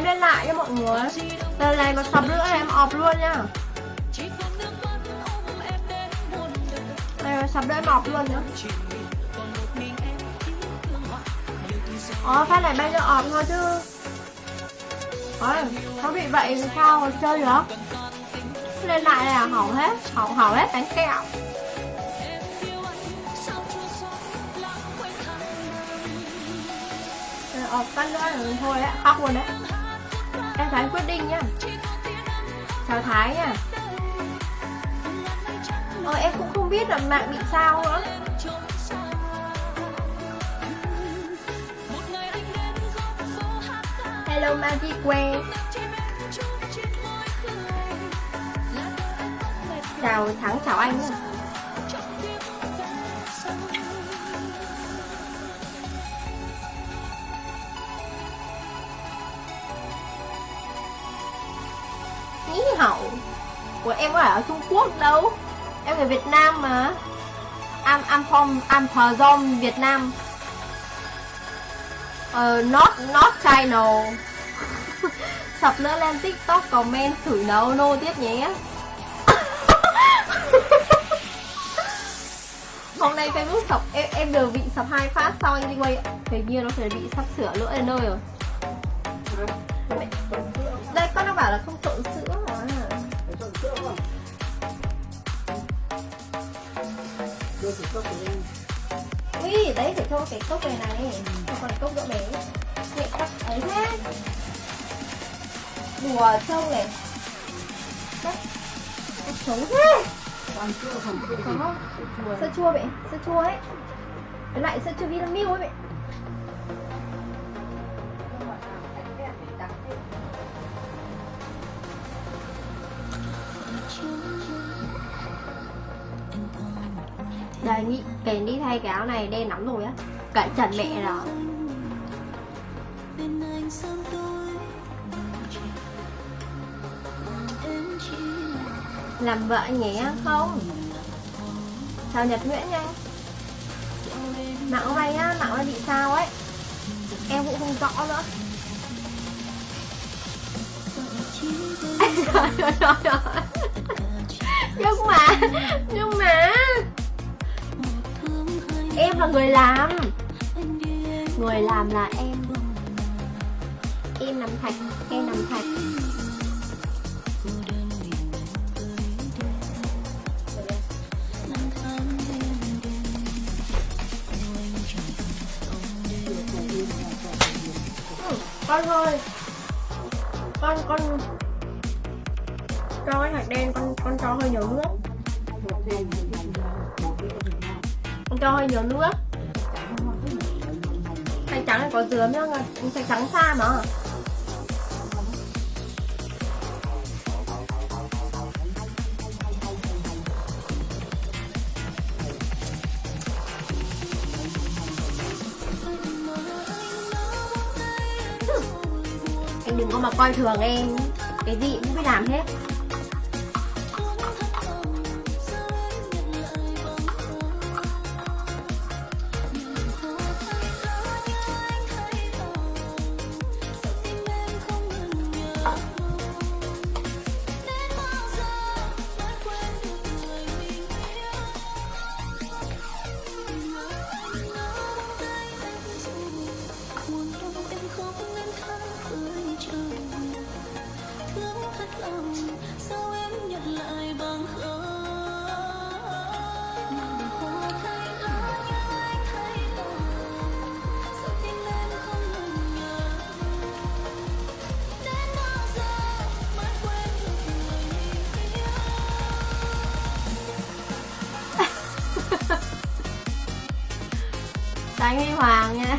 Em lên lại cho mọi người. Lần này mà sập nữa em ọp luôn nha. Đây mà sập nữa em ọp luôn nữa. Phát này bay cho ọp thôi chứ. Nó bị vậy thì sao mà chơi được. Lên lại là hỏng hết bánh kẹo. Ọp phát nữa rồi thôi đấy, khóc luôn đấy. Em Thái quyết định nhá. Chào Thái nha. Em cũng không biết là mạng bị sao nữa. Hello Magic Way. Chào Thắng, chào anh nha. Ní hậu. Của em có ở Trung Quốc đâu. Em người Việt Nam mà. I'm from Việt Nam. Not China. Sập nữa lên TikTok comment chửi nô tiếp nhé. Hôm nay Facebook sập, em đều bị sập 2 phát sau anh đi quay. Hình như nó phải bị sắp sửa lỗi đến nơi rồi. Đây con nó bảo là không trộn sữa à. Ui, đấy phải cho cái cốc này. Còn cốc đỡ bé. Mẹ cắt ấy thế. Đùa trông này. Đấy. Xấu thế. Sữa chua vậy, sữa chua ấy. Cái lại sữa chua Vinamilk ấy vậy. Đây, kể đi thay cái áo này đen lắm rồi á. Cẩn trần mẹ rồi. Làm vợ nhé không? Chào Nhật Nguyễn nha. Mạng hôm nay á, mạng nó bị sao ấy. Em cũng không rõ nữa. Nhưng mà em là người làm. Người làm là em. Em làm thạch. Em làm thạch. Con thôi. Con cho cái hạt đen con cho hơi nhiều nước. Con cho hơi nhiều nước. Xanh trắng này có dứa nhá, xanh trắng xa mà. Anh đừng có mà coi thường em. Cái gì cũng phải làm hết. Đánh Huy Hoàng nha.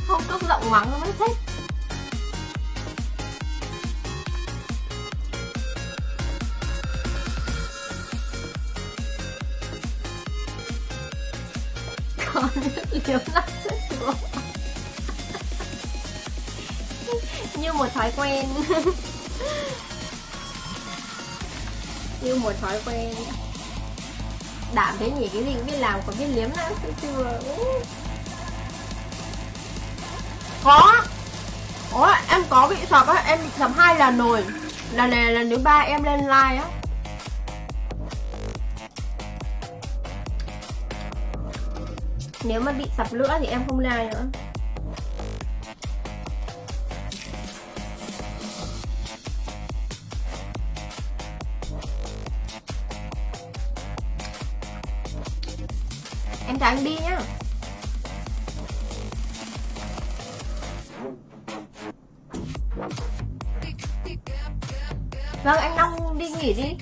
Không cốc rộng mắng nó mới thích. Còn liếm lắm rất chua. Như một thói quen. Như một thói quen. Đảm thế nhỉ, cái gì cũng biết làm, còn biết liếm nữa, chưa. Có. Ủa, em có bị sập á, em bị sập 2 lần rồi. Lần này là lần thứ 3 em lên live á. Nếu mà bị sập nữa thì em không live nữa. Em cho anh đi nhá. Vâng, anh Long đi nghỉ đi.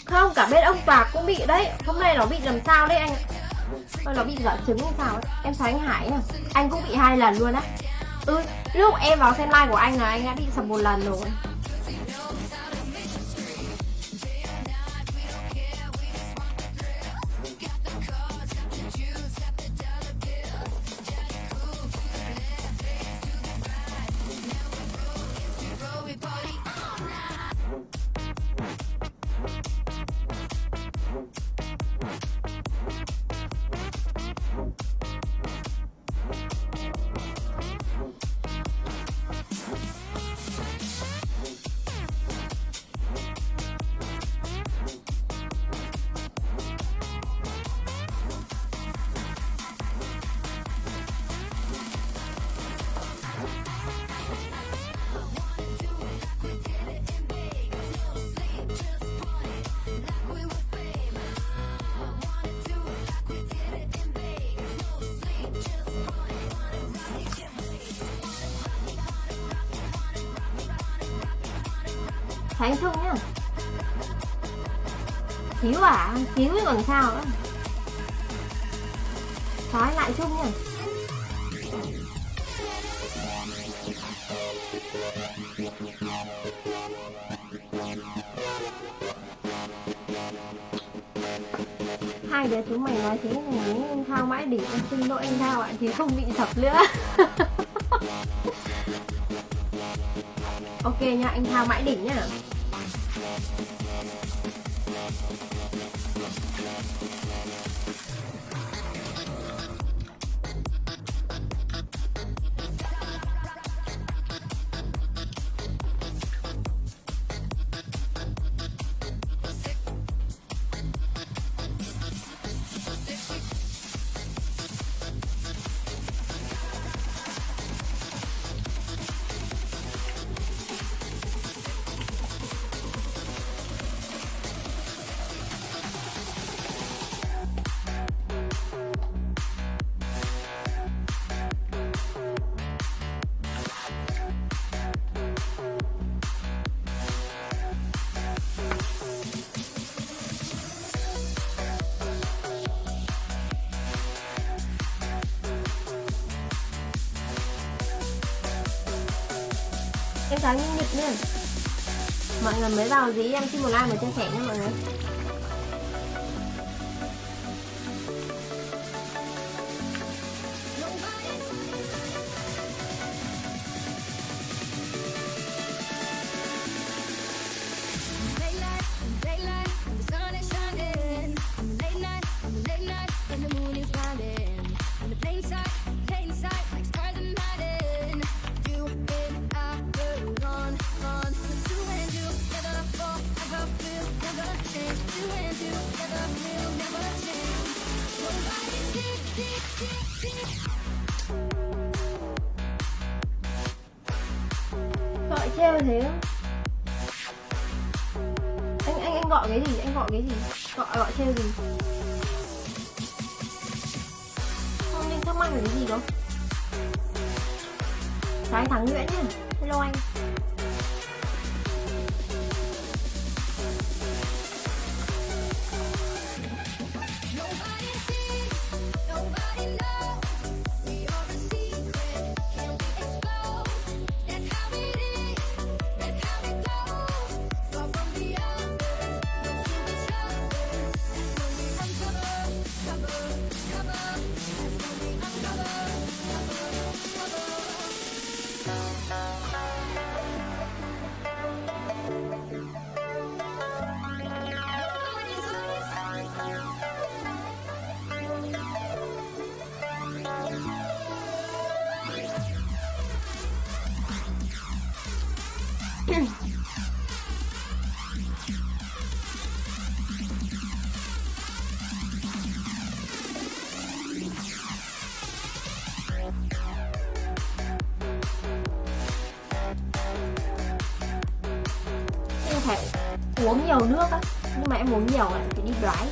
Không, cả bên ông Toạc cũng bị đấy. Hôm nay nó bị làm sao đấy anh. Nó bị dở trứng hay sao ấy. Em thấy anh Hải à, anh cũng bị 2 lần luôn á. Lúc em vào xem live của anh là anh đã bị sập 1 lần rồi. Thấy anh Trung nhá. Cứu à? Cứu chứ còn sao nữa. Nói lại Trung nhá. Hai đứa chúng mày nói thế này, anh Thao mãi đỉnh, em xin lỗi anh Thao ạ, thì không bị sập nữa. Ok nha, anh Thao mãi đỉnh nhá. Em chào Ninh Nhật nữa. Mọi người mới vào gì em xin một like và chia sẻ nha mọi người. Gọi treo thế anh gọi cái gì, anh gọi cái gì, gọi treo gì, không nên thắc mắc là cái gì đâu. Chào anh Thắng Nguyễn nhá, hello anh. Em phải uống nhiều nước á, nhưng mà em uống nhiều lại phải đi đoái.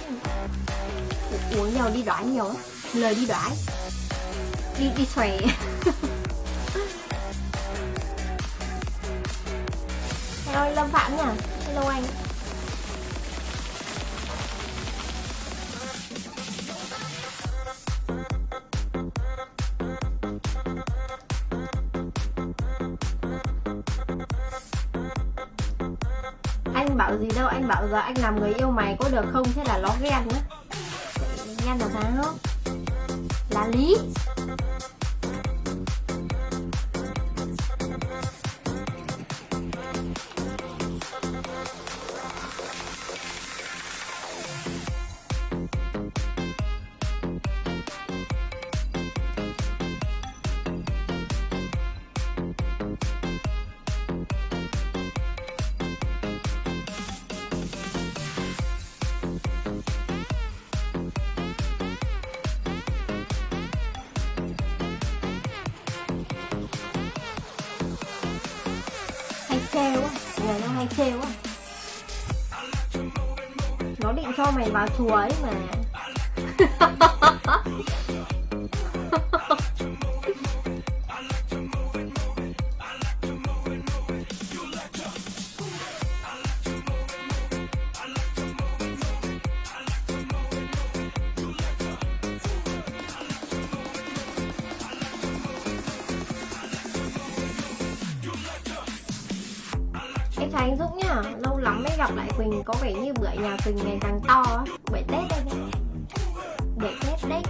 Uống nhiều đi đoái nhiều á, lời đi đoái, đi xòe. Hello Lâm Phạm nhỉ, hello anh. Anh bảo gì đâu, anh bảo giờ anh làm người yêu mày có được không, thế là nó ghen á. Ghen là sao? Là lý. Trêu á, người nó hay trêu á. Nó định cho mày vào chùa ấy mà. Em chào anh Dũng nhá, lâu lắm mới gặp lại Quỳnh, có vẻ như bữa nhà Quỳnh ngày càng to á, bởi Tết đây nhá. Để Tết đấy.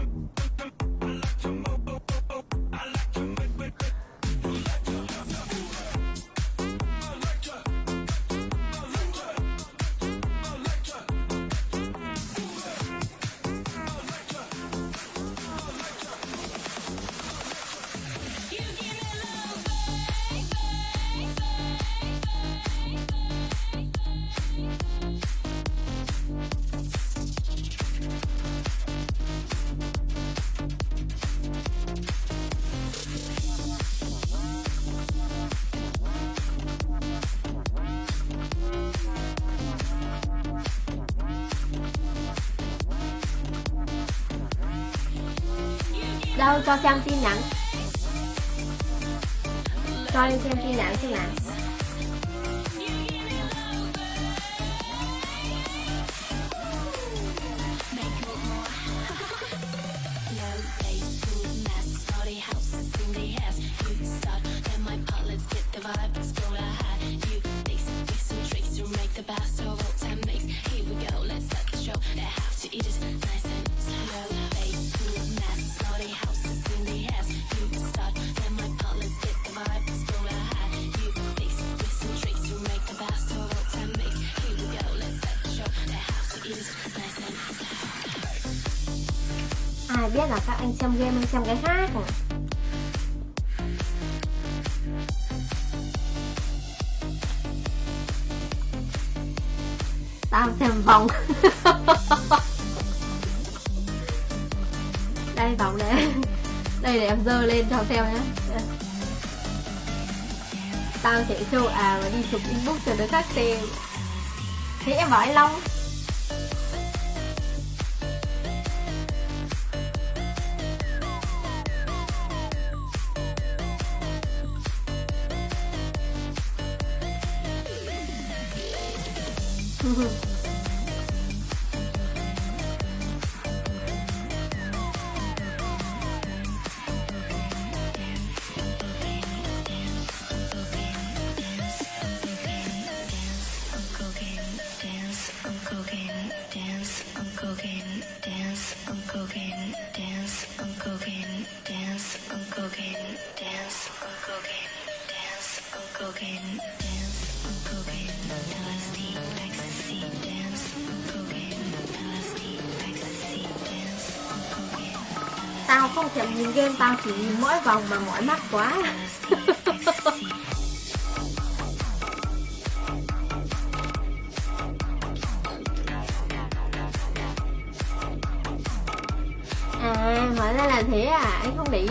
Đâu, cho xem tin nhắn. Cho em xem tin nhắn xem nào. Ai biết là các anh xem game hay xem cái khác à? Tao xem vòng. Đây vòng này. Đây để em dơ lên cho xem nhé. Tao chạy show và đi chụp inbox cho đứa khác xem. Thế em bảo anh Long. Tao không thèm nhìn game, tao chỉ nhìn mỗi vòng mà mỏi mắt quá. là thế à? Anh không để ý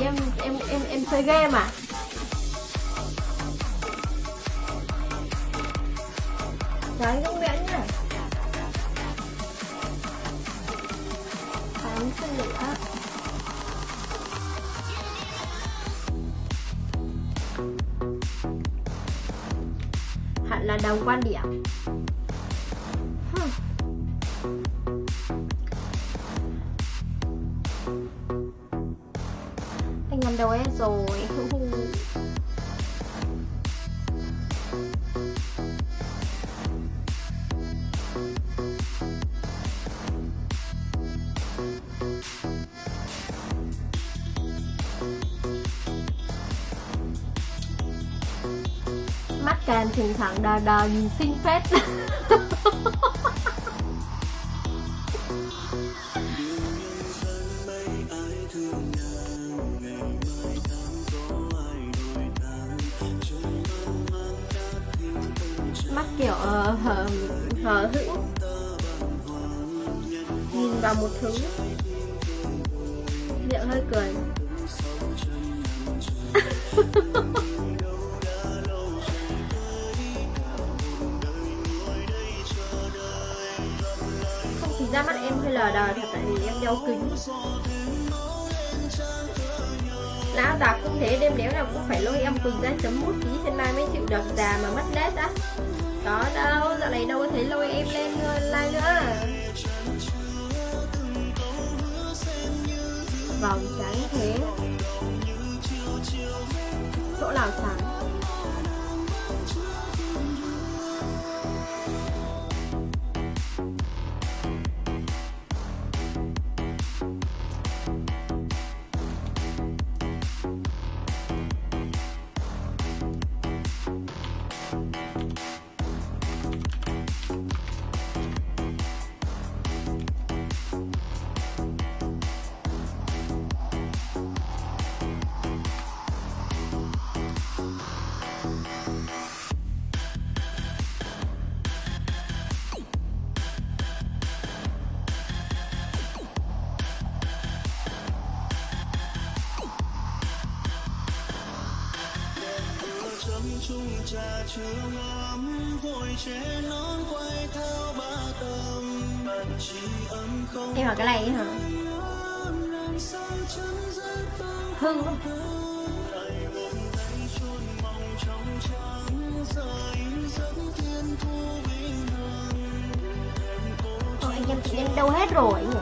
em chơi game à? Rồi anh không miễn nhá. Bắn xin nữa. Hẳn là đồng quan điểm. Anh làm đầu em rồi. Mắt càng thỉnh thoảng đờ đờ nhìn xinh phết. Mắt kiểu hờ hững, nhìn vào một thứ, miệng hơi cười. Không, thì ra mắt em hơi lờ đờ thật, tại vì em đeo kính. Lão già cũng thế, đêm đéo nào cũng phải lôi em Quỳnh ra chấm mút tí trên mai mới chịu được, già mà mất nét á. Có đâu, dạo này đâu có thấy lôi em lên like nữa. Vòng trắng thế, chỗ nào trắng? Em hỏi cái này hả? Hưng không? Anh em chị em đâu hết rồi nhỉ?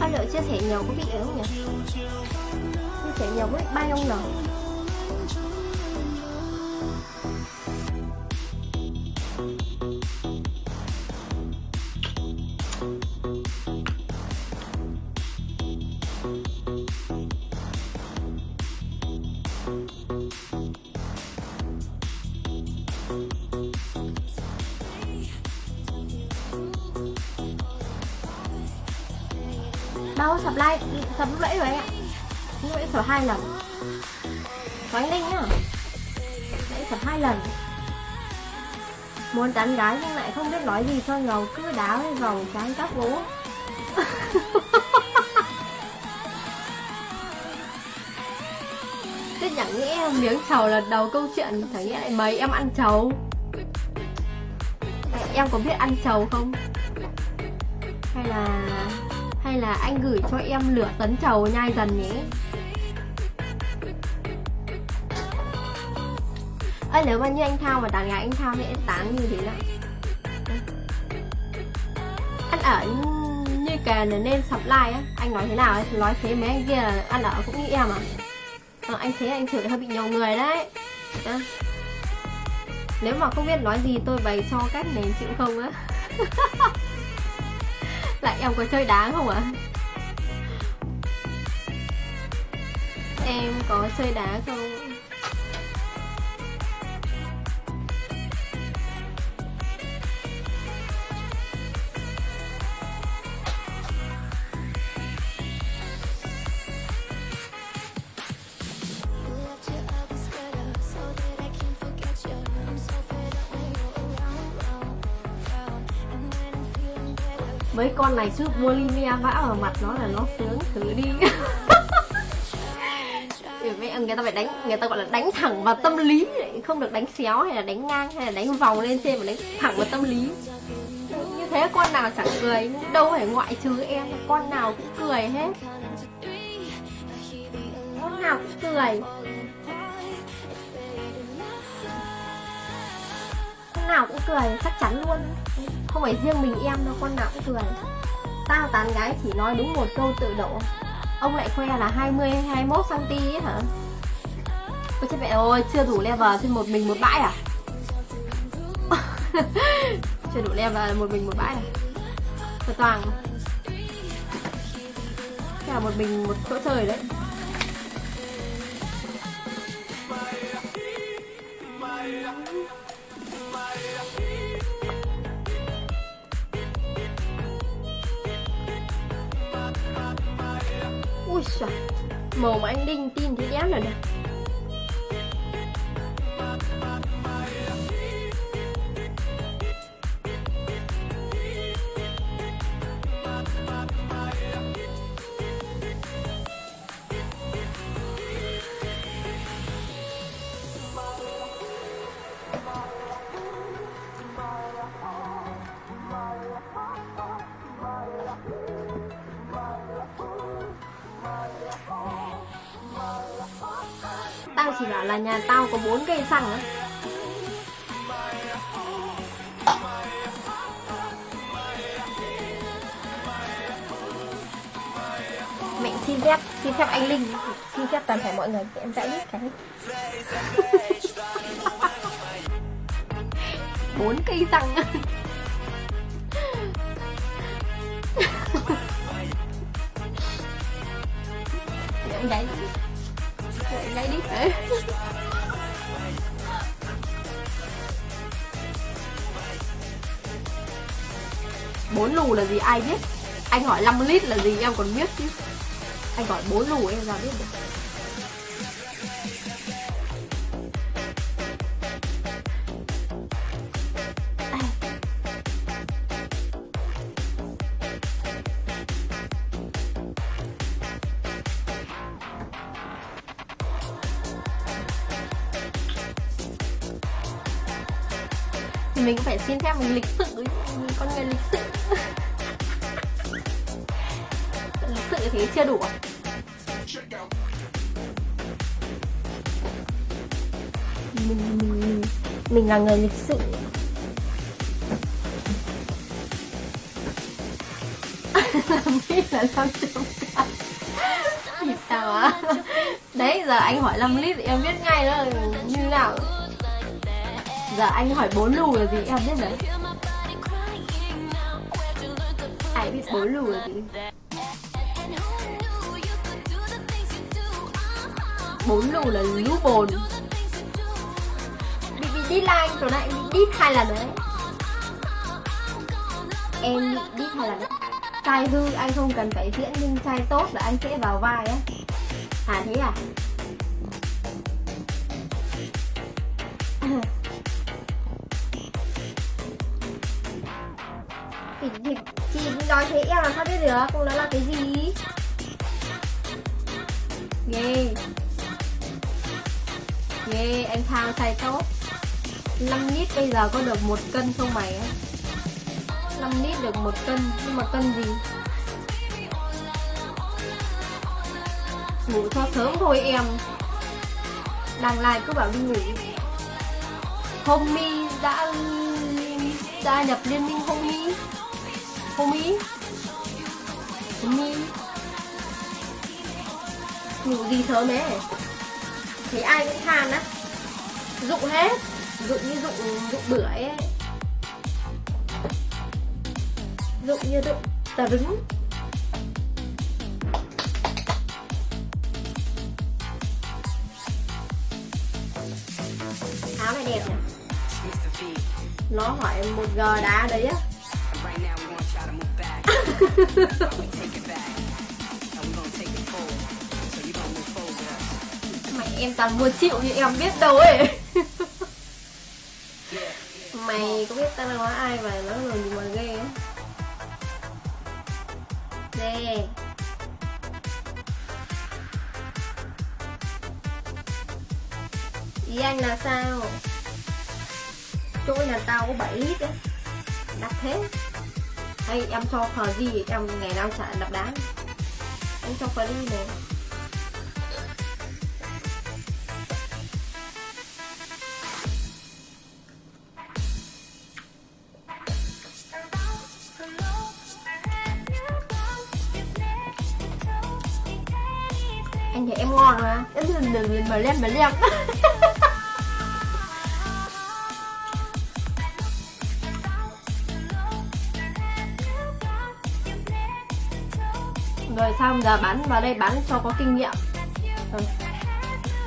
Bao giờ chia sẻ nhiều có bị ấy không nhỉ? Chia sẻ nhiều có bị bay không nhỉ? Đâu, sập like, sập lúc nãy rồi anh ạ. Lúc nãy sập 2 lần. Có anh Linh nhá. Nãy sập 2 lần. Muốn tán gái nhưng lại không biết nói gì cho ngầu, cứ đá với vòng trán các bố. Thế chẳng nghĩa miếng trầu là đầu câu chuyện, chẳng nghĩa lại mấy em ăn trầu. Em có biết ăn trầu không? Hay là anh gửi cho em lửa tấn trầu nhai dần nhé. Ơ nếu mà như anh Thao mà tán gái anh Thao thì em tán như thế nào? Ăn ở như kè nên supply á, anh nói thế nào ấy? Nói thế mấy anh kia là ăn ở cũng như em à? Anh thế anh chửi hơi bị nhiều người đấy. Nếu mà không biết nói gì tôi bày cho cách này chịu không á? Lại em có chơi đá không ạ? Em có chơi đá không? Mấy con này chứ bulimia vã vào mặt nó là nó sướng, thử đi. Người ta phải đánh, người ta gọi là đánh thẳng vào tâm lý, không được đánh xéo hay là đánh ngang hay là đánh vòng lên trên, mà đánh thẳng vào tâm lý. Như thế con nào chẳng cười, đâu phải ngoại trừ em, con nào cũng cười hết. Con nào cũng cười. Con nào cũng cười, chắc chắn luôn. Không phải riêng mình em đâu, con nào cũng cười. Tao tán gái chỉ nói đúng một câu tự độ. Ông lại khoe là 20 hay 21 cm ấy hả? Ôi chết mẹ ơi, chưa đủ level trên một mình một bãi à? Chưa đủ level một mình một bãi à? Thật toàn. Thế là một mình một chỗ chơi đấy. Ui xời, màu mà anh Đinh tin thì đéo là được. Tao chỉ bảo là nhà tao có 4 cây xăng á. Mẹ xin phép anh Linh, xin phép toàn thể mọi người để em vẽ hết cái 4 cây xăng. Em gãy đi thế. 4 lù là gì ai biết? Anh hỏi 5 lít là gì em còn biết chứ. Anh hỏi 4 lù em ra biết được. Mình cũng phải xin phép mình lịch sự, con người lịch sự. Lịch sự thì chưa đủ à? Mình là người lịch sự. Biết là 500 k. Thì sao á? Đấy giờ anh hỏi 5 lít thì em biết ngay đó như nào. Giờ anh hỏi 4 lù là gì em biết đấy. Ai biết 4 lù là gì? 4 lù là lú bồn. Bị deadline chỗ này, bị đít 2 lần đấy. Em bị đít 2 lần đấy. Trai hư anh không cần phải diễn, nhưng trai tốt là anh sẽ vào vai á. À thế à? thì chị nói thế em làm sao biết được nó là cái gì. Ghê ghê, anh Thao xài tốt. 5 lít bây giờ có được 1 cân không mày á? 5 lít được 1 cân, nhưng mà cân gì? Ngủ cho sớm thôi em. Đằng lại cứ bảo đi ngủ. Homie đã gia nhập liên minh Homie. Homie ngủ gì sớm ấy. Thấy ai cũng than á. Rụng hết. Rụng như rụng bưởi ấy. Rụng như rụng tờ rứng. Áo này đẹp nhỉ. Nó hỏi 1G đá đấy á. Mày em toàn mua chịu như em biết đâu ấy. Mày có biết tao nói ai và nó rồi gì mà ghê á. Ghê. Ý anh là sao? Chỗ nhà tao có 7 lít ấy. Đắt thế. Hay em cho phờ gì em ngày nào chả đập đá. Anh cho phờ đi này. Anh thấy em ngon mà. Em đừng mà lên. Rồi xong giờ bán vào đây bán cho có kinh nghiệm.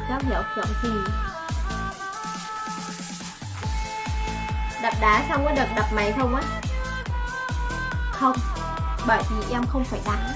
Giác hiểu kiểu gì. Đập đá xong có được đập mày không á? Không. Bởi vì em không phải đá.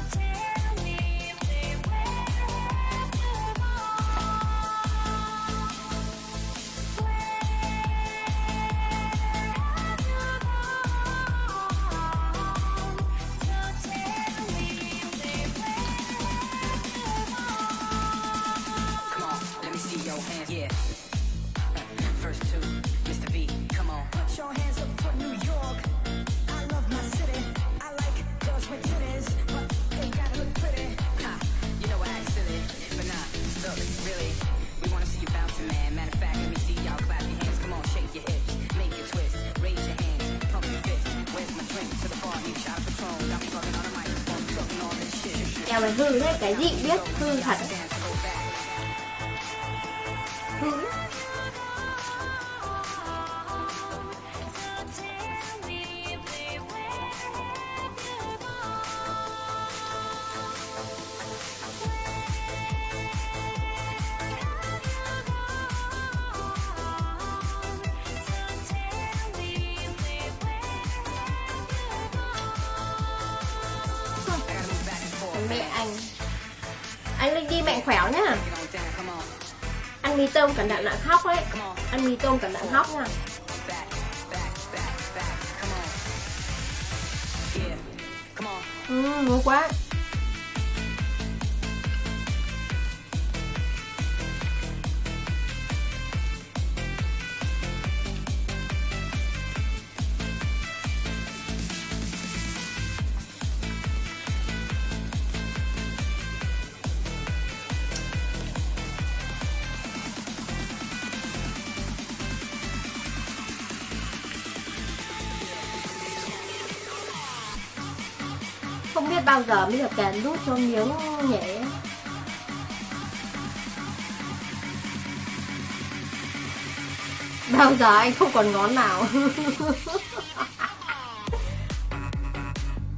Em mày hư thế, cái gì biết hư thật. Hư. Mẹ anh Linh đi mẹ khỏe nhá. Ăn mì tôm cẩn thận lợn khóc ấy. Ăn mì tôm cẩn thận khóc nha. Ngon quá. Không biết bao giờ mới được kèn đút cho miếng nhẹ. Bao giờ anh không còn ngón nào.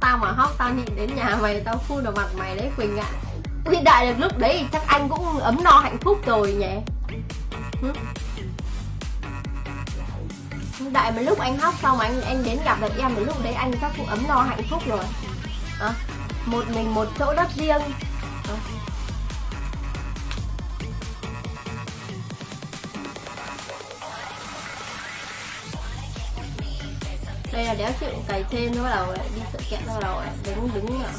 Tao mà hóc tao nhịn đến nhà mày tao phun vào mặt mày đấy Quỳnh ạ. Thì đại được lúc đấy chắc anh cũng ấm no hạnh phúc rồi nhỉ. Đại mà lúc anh hóc xong mà anh đến gặp được em thì lúc đấy anh chắc cũng ấm no hạnh phúc rồi. Một mình một chỗ đất riêng. Đây là đéo chịu cày trên nó bắt đầu lại đi sợ kẹt, nó bắt đầu lại đứng à.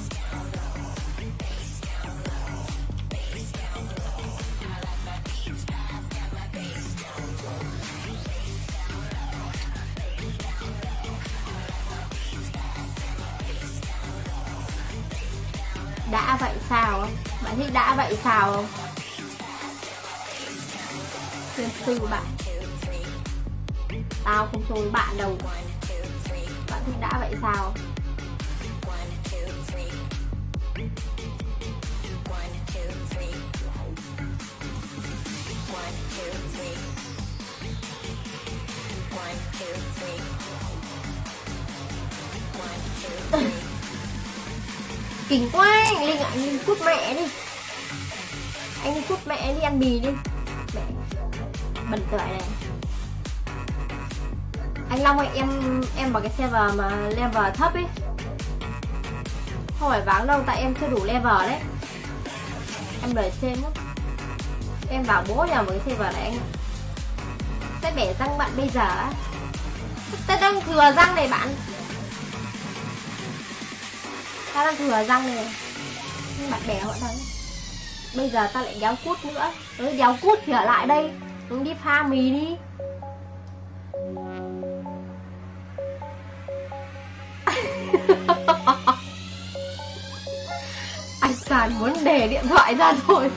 Đã vậy sao không? Bạn thích đã vậy sao không? Thiên sư bạn. Tao không chơi bạn đâu. Bạn thích đã vậy sao? Kinh quá, anh Linh ạ, anh Linh cút mẹ đi. Anh cút mẹ đi ăn mì đi. Mẹ bẩn tưởi này. Anh Long ơi, em vào cái server mà level thấp ấy. Không phải vắng đâu, tại em chưa đủ level đấy. Em đời trên lắm. Em vào bố nhà một cái server này anh sẽ bẻ răng bạn bây giờ á. Ta đang thừa răng này bạn. Ta đang thừa răng này. Nhưng bạn bẻ họ đấy. Bây giờ ta lại đéo cút nữa. Đéo cút thì ở lại đây. Đi pha mì đi. Anh Sàn muốn để điện thoại ra thôi.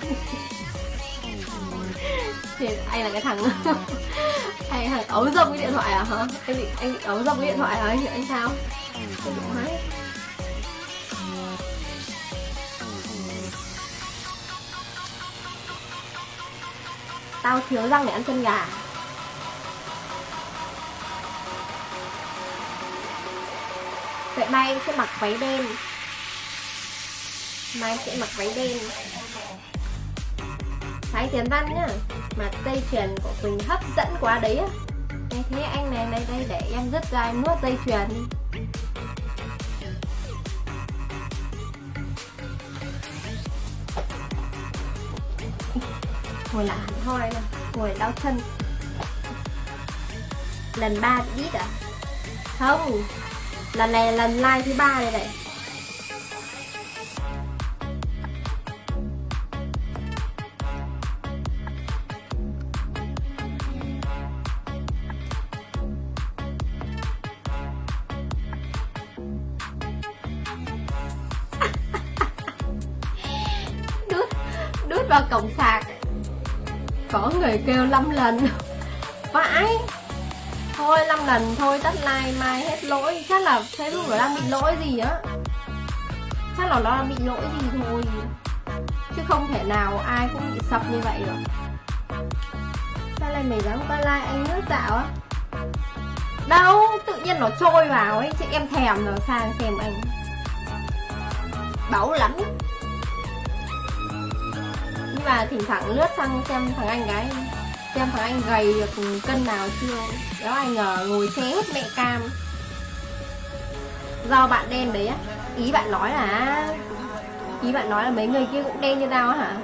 Thì anh là cái thằng anh thằng ấu dâm cái điện thoại à hả? Anh bị ấu dâm cái điện thoại hả? Anh sao? Anh bị máy. Tao thiếu răng để ăn chân gà. Vậy mai em sẽ mặc váy đen. Mai em sẽ mặc váy đen. Thái Tiến Văn nhá. Mà dây chuyền của Quỳnh hấp dẫn quá đấy á. Thế anh này đây để em dứt ra em nuốt dây chuyền đi. Ngồi là hẳn hoi nè, ngồi đau chân. Lần 3 bị ít à? Không, lần này lần like thứ 3 đây này. Đút vào cổng sạc. Có người kêu 5 lần. Vãi. Thôi 5 lần thôi, tắt like mai hết lỗi. Chắc là Facebook nó đang bị lỗi gì á. Chắc là nó đang bị lỗi gì thôi. Chứ không thể nào ai cũng bị sập như vậy được. Sao lại mày dám qua like anh nước dạo á? Đâu, tự nhiên nó trôi vào ấy. Chứ em thèm rồi sang xem anh. Báu lắm. Nhưng mà thỉnh thoảng lướt sang xem thằng anh gái. Xem thằng anh gầy được cân nào chưa. Đó ai ngờ ngồi xe hết mẹ cam. Do bạn đen đấy á. Ý bạn nói là mấy người kia cũng đen như tao á hả?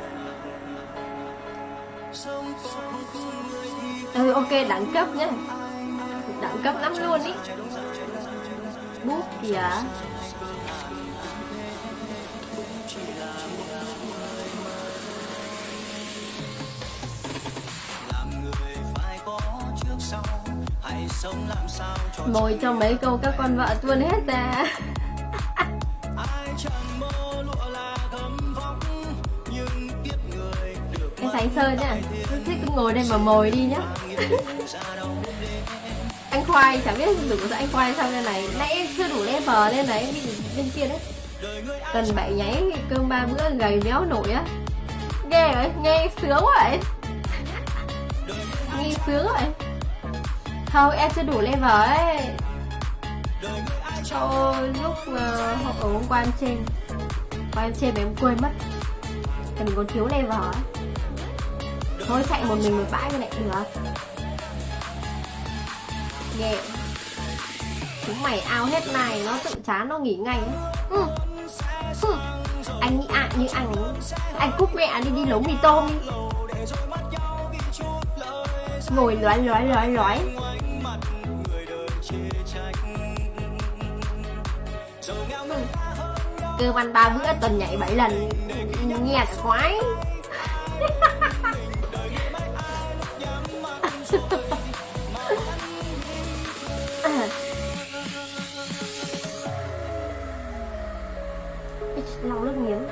Ừ ok, đẳng cấp nhá. Đẳng cấp lắm luôn ý. Bút kìa. Mồi cho mấy câu các con vợ tuôn hết ra. Em Sánh Sơn nhá. Thích cứ ngồi đây mà mồi đi nhá. Anh Khoai chẳng biết đủ sao anh Khoai sao đây này. Nãy em chưa đủ level lên đấy, đi bên kia đấy. Cần bảy nháy cơm 3 bữa gầy béo nổi á. Ghê vậy, nghe sướng quá vậy. Nghe sướng vậy. Không, em chưa đủ level ấy. Cho lúc hôm qua em trên. Qua em trên mà em quên mất. Thì mình còn thiếu level ấy. Thôi chạy một mình một bãi cái này được. Ghê. Chúng mày ao hết này, nó tự chán nó nghỉ ngay ấy. Anh nghĩ như anh cúp mẹ đi nấu mì tôm đi. Ngồi lói Cơm ăn 3 bữa, tuần nhảy 7 lần, nghe cả khoái. Lau nước miếng.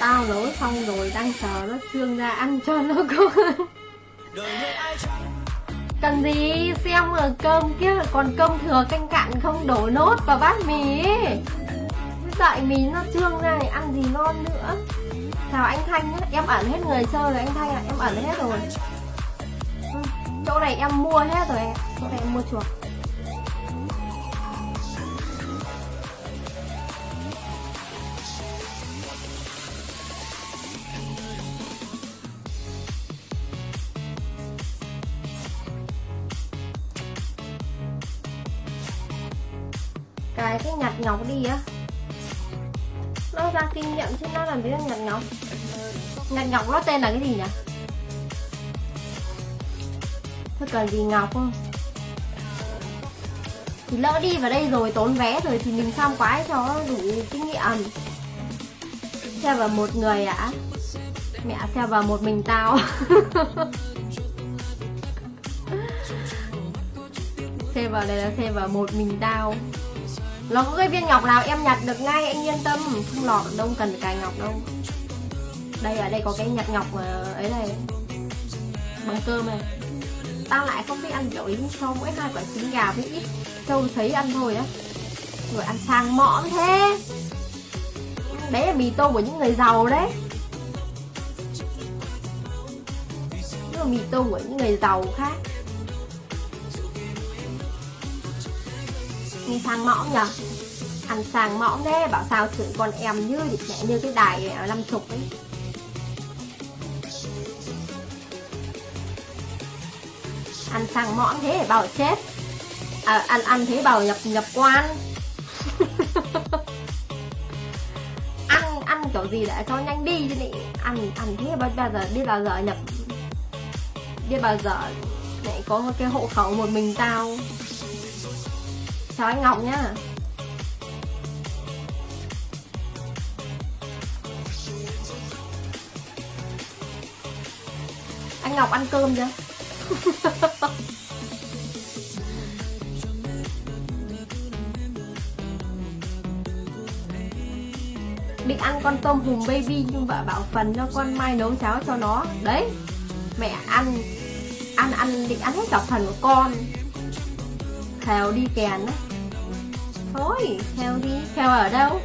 Tao nấu xong rồi đang chờ nó trương ra ăn cho nó con. Cần gì, xem ở cơm kia còn cơm thừa canh cặn không đổ nốt vào bát mì ấy. Đợi mì nó trương ra thì ăn gì ngon nữa. Chào anh Thanh nhá, em ẩn hết người chơi rồi anh Thanh ạ, em ẩn hết rồi. Chỗ này em mua hết rồi anh ạ, chỗ này em mua chuộc. Cái nhặt nhọc đi á, nó ra kinh nghiệm chứ nó làm gì là nhặt nhọc. Nhặt nhọc nó tên là cái gì nhỉ? Thế cần gì ngọc không? Thì lỡ đi vào đây rồi tốn vé rồi thì mình xong quái cho đủ kinh nghiệm. Xe vào một người ạ? Mẹ xe vào một mình tao. Xe vào đây là xe vào một mình tao. Nó có cái viên ngọc nào em nhặt được ngay, anh yên tâm. Không lọt đâu, cần cài ngọc đâu. Đây ở đây có cái nhặt ngọc ấy này, bằng cơm này. Tao lại không biết ăn kiểu ý sau mỗi 2 quả trứng gà với ít trâu thấy ăn thôi á. Rồi ăn sang mõm thế. Đấy là mì tôm của những người giàu đấy. Nhưng mà mì tôm của những người giàu khác. Nghe sang mõm nhờ. Ăn sang mõm thế, bảo sao chửi con em như mẹ như cái đài 50 ấy. Ăn sang mõm thế bảo chết. Ăn thế bảo nhập quan. ăn kiểu gì để cho nhanh đi chứ này. Ăn thế bao giờ đi bao giờ nhập. Đi bao giờ lại có cái hộ khẩu một mình tao. Chào anh Ngọc nhá. Anh Ngọc ăn cơm chưa? Định ăn con tôm hùm baby nhưng vợ bảo phần cho con mai nấu cháo cho nó. Đấy, mẹ ăn định ăn hết cả phần của con. Khèo đi kèn á. Thôi, khèo đi, khèo ở đâu?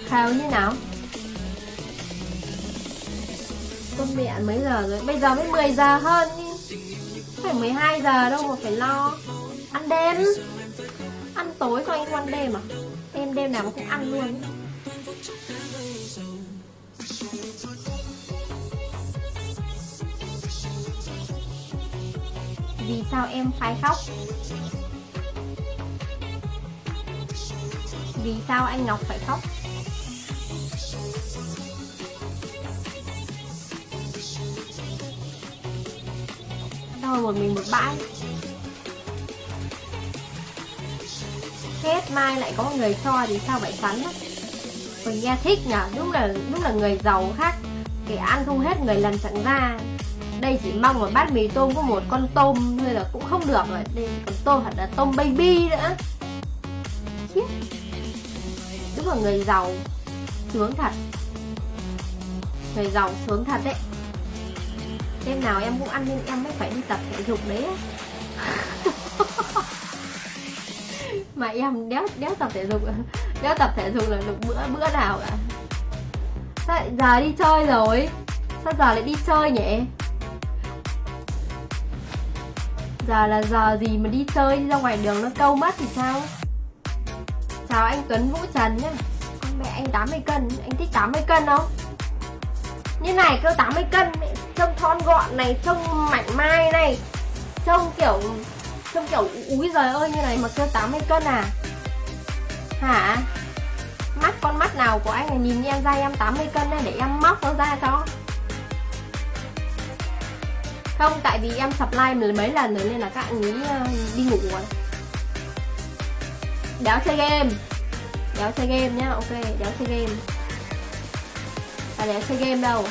Khèo như nào? Con mẹ mấy giờ rồi? Bây giờ mới 10 giờ hơn đi. Phải 12 giờ đâu mà phải lo. Ăn đêm. Ăn tối cho anh không ăn đêm à? Em đêm nào mà cũng ăn luôn. Vì sao em phải khóc? Vì sao anh Ngọc phải khóc? Thôi một mình một bãi. Hết mai lại có người cho thì sao phải sắn á. Mình nghe thích nhở, đúng là người giàu khác. Kẻ ăn không hết người lần chẳng ra. Đây chỉ mong một bát mì tôm có một con tôm thôi là cũng không được rồi. Đây còn tôm thật là tôm baby nữa. Chết. Đúng là người giàu sướng thật. Người giàu sướng thật đấy. Đêm nào em cũng ăn nên em mới phải đi tập thể dục đấy. Mà em đéo tập thể dục. Đéo tập thể dục là được bữa nào cả. Sao giờ đi chơi rồi? Sao giờ lại đi chơi nhỉ? Giờ là giờ gì mà đi chơi, đi ra ngoài đường nó câu mất thì sao? Chào anh Tuấn Vũ Trần nhá. Con mẹ anh 80 cân, anh thích 80 cân không? Như này cơ 80 cân, trông thon gọn này, trông mảnh mai này, trông kiểu úi giời ơi như này mà kêu 80 cân à? Hả? Mắt con mắt nào của anh là nhìn em ra em 80 cân này để em móc nó ra cho. Không, tại vì em supply mấy lần rồi nên là các anh ấy đi ngủ rồi. Đéo chơi game. Đéo chơi game nhá, ok, đéo chơi game. Tao đéo chơi game đâu.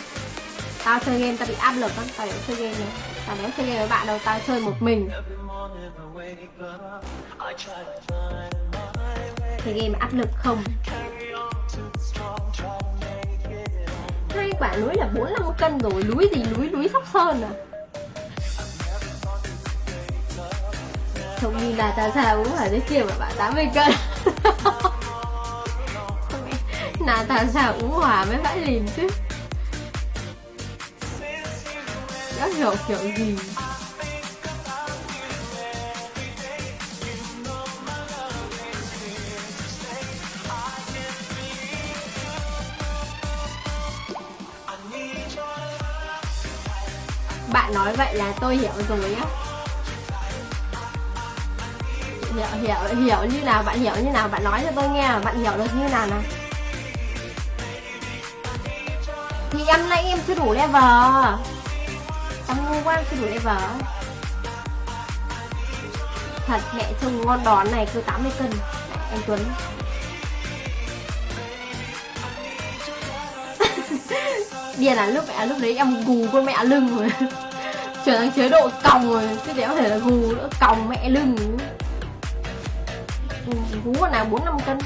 Tao chơi game tao bị áp lực lắm, tao đéo chơi game này. Tao đéo chơi game với bạn đâu, tao chơi một mình. Chơi game áp lực không. Hai quả núi là 4-5 cân rồi, núi gì núi Sóc Sơn à. Trông nhìn là tao sao cũng phải dưới kia mà bạn 80 cân. Là tao sao cũng hòa mới vãi lìn chứ. Đó hiểu kiểu gì. Bạn nói vậy là tôi hiểu rồi á. Hiểu như nào, bạn hiểu như nào, bạn nói cho tôi nghe, bạn hiểu được như nào nào. Thì em nãy em chưa đủ level. Em ngu quá, em chưa đủ level. Thật mẹ trông ngon đón này cứ 80 cân. Anh Tuấn. Điên là lúc đấy em gù con mẹ lưng rồi. Trở thành chế độ còng rồi, chứ đéo thể là gù nữa, còng mẹ lưng. Gú con nào 4-5 cân.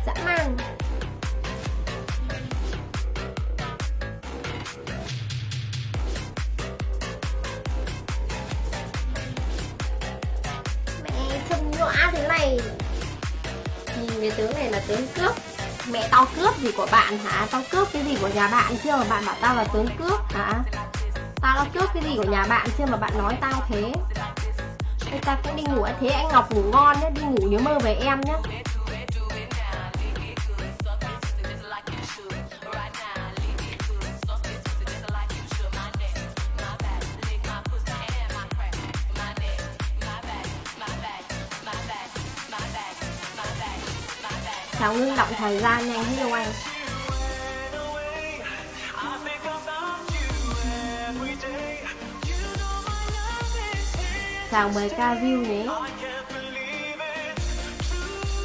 Dã man. Mẹ trông nhõa thế này. Nhìn cái tướng này là tướng cướp. Mẹ tao cướp gì của bạn hả? Tao cướp cái gì của nhà bạn chưa mà bạn bảo tao là tướng cướp hả? Tao đã cướp cái gì của nhà bạn chưa mà bạn nói tao thế? Thế ta cũng đi ngủ. Thế anh Ngọc ngủ ngon nhé, đi ngủ nhớ mơ về em nhé. Cháu ngưng động thời gian nhanh hết đâu anh. Chào 10k view nhé.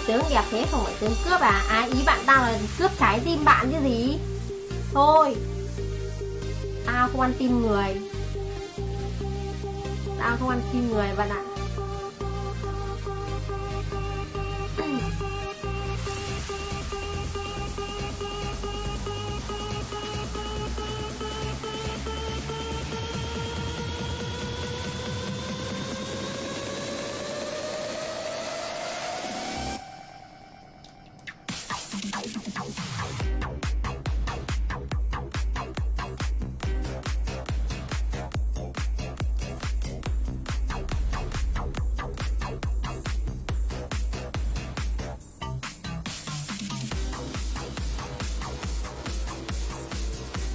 Tướng đẹp thế không phải tướng cướp à? À ý bạn tao là cướp trái tim bạn chứ gì. Thôi tao không ăn tim người. Tao không ăn tim người bạn ạ.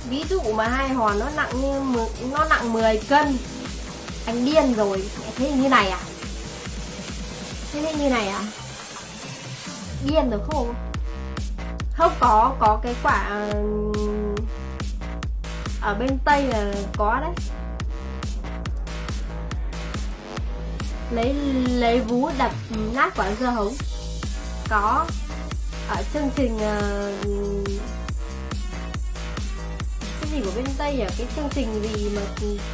Ví dụ mà hai hòn nó nặng 10 cân. Anh điên rồi. Thế như này à? Thế như này à? Điên rồi không? Không có cái quả ở bên Tây là có đấy. Lấy vú đập nát quả dưa hấu. Có ở chương trình cái gì của bên Tây à? Cái chương trình gì mà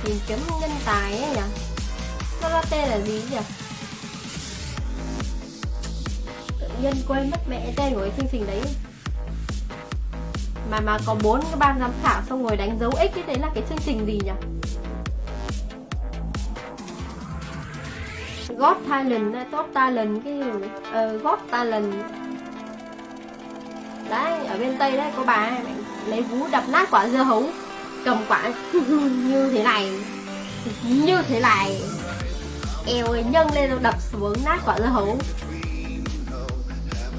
tìm kiếm nhân tài ấy nhỉ? Nó tên là gì nhỉ? Tự nhiên quên mất mẹ tên của cái chương trình đấy. Mà có 4 cái ban giám khảo xong rồi đánh dấu X ấy, đấy là cái chương trình gì nhỉ? Got Talent, Top Talent cái Got Talent. Đấy, ở bên Tây đấy có bà ấy, lấy vú đập nát quả dưa hấu, cầm quả như thế này, như thế này. Eo ơi, nhân lên rồi đập xuống nát quả dưa hấu.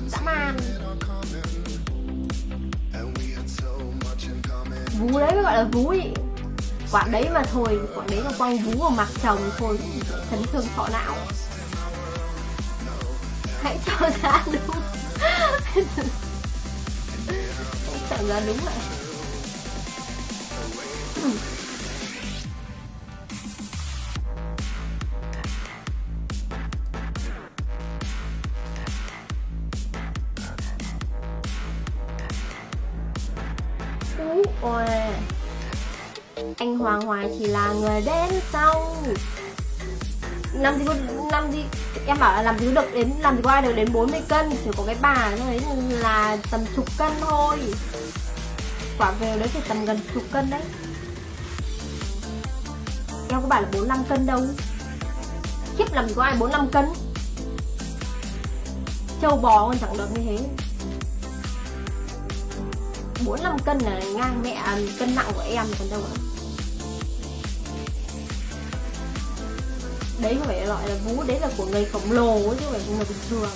Dã man. Vú đấy mới gọi là vú ý. Quả đấy mà thôi, quả đấy mà quăng vú vào mặt chồng thôi chấn thương sọ não. Hãy cho ra đúng. Chọn ra đúng vậy. Ôi, anh Hoàng Hoài chỉ là người đến sau. Làm gì em bảo là làm gì có ai được đến 40 cân, chỉ có cái bà thôi là tầm chục cân thôi. Quả vèo đấy thì tầm gần chục cân đấy. Em có bảo là 45 cân đâu. Khiếp, làm gì có ai 45 cân. Trâu bò còn chẳng được như thế. 45 cân là ngang mẹ cân nặng của em còn đâu ạ. Đấy không phải gọi là vú, đấy là của người khổng lồ chứ không phải của người bình thường.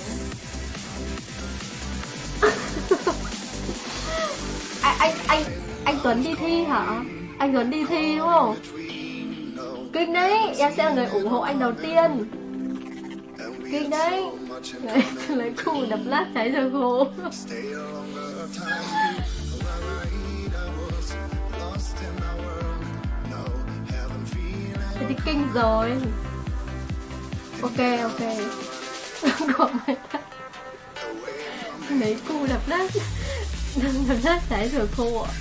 Anh Tuấn đi thi hả? Anh Tuấn đi thi đúng không? Kinh đấy, em sẽ là người ủng hộ anh đầu tiên. Kinh đấy. Lấy củ đập lát cháy rồi khô. Thế thì kinh rồi. Ok. Gọi mày ta. Lấy cu đập lát cháy rồi khô ạ.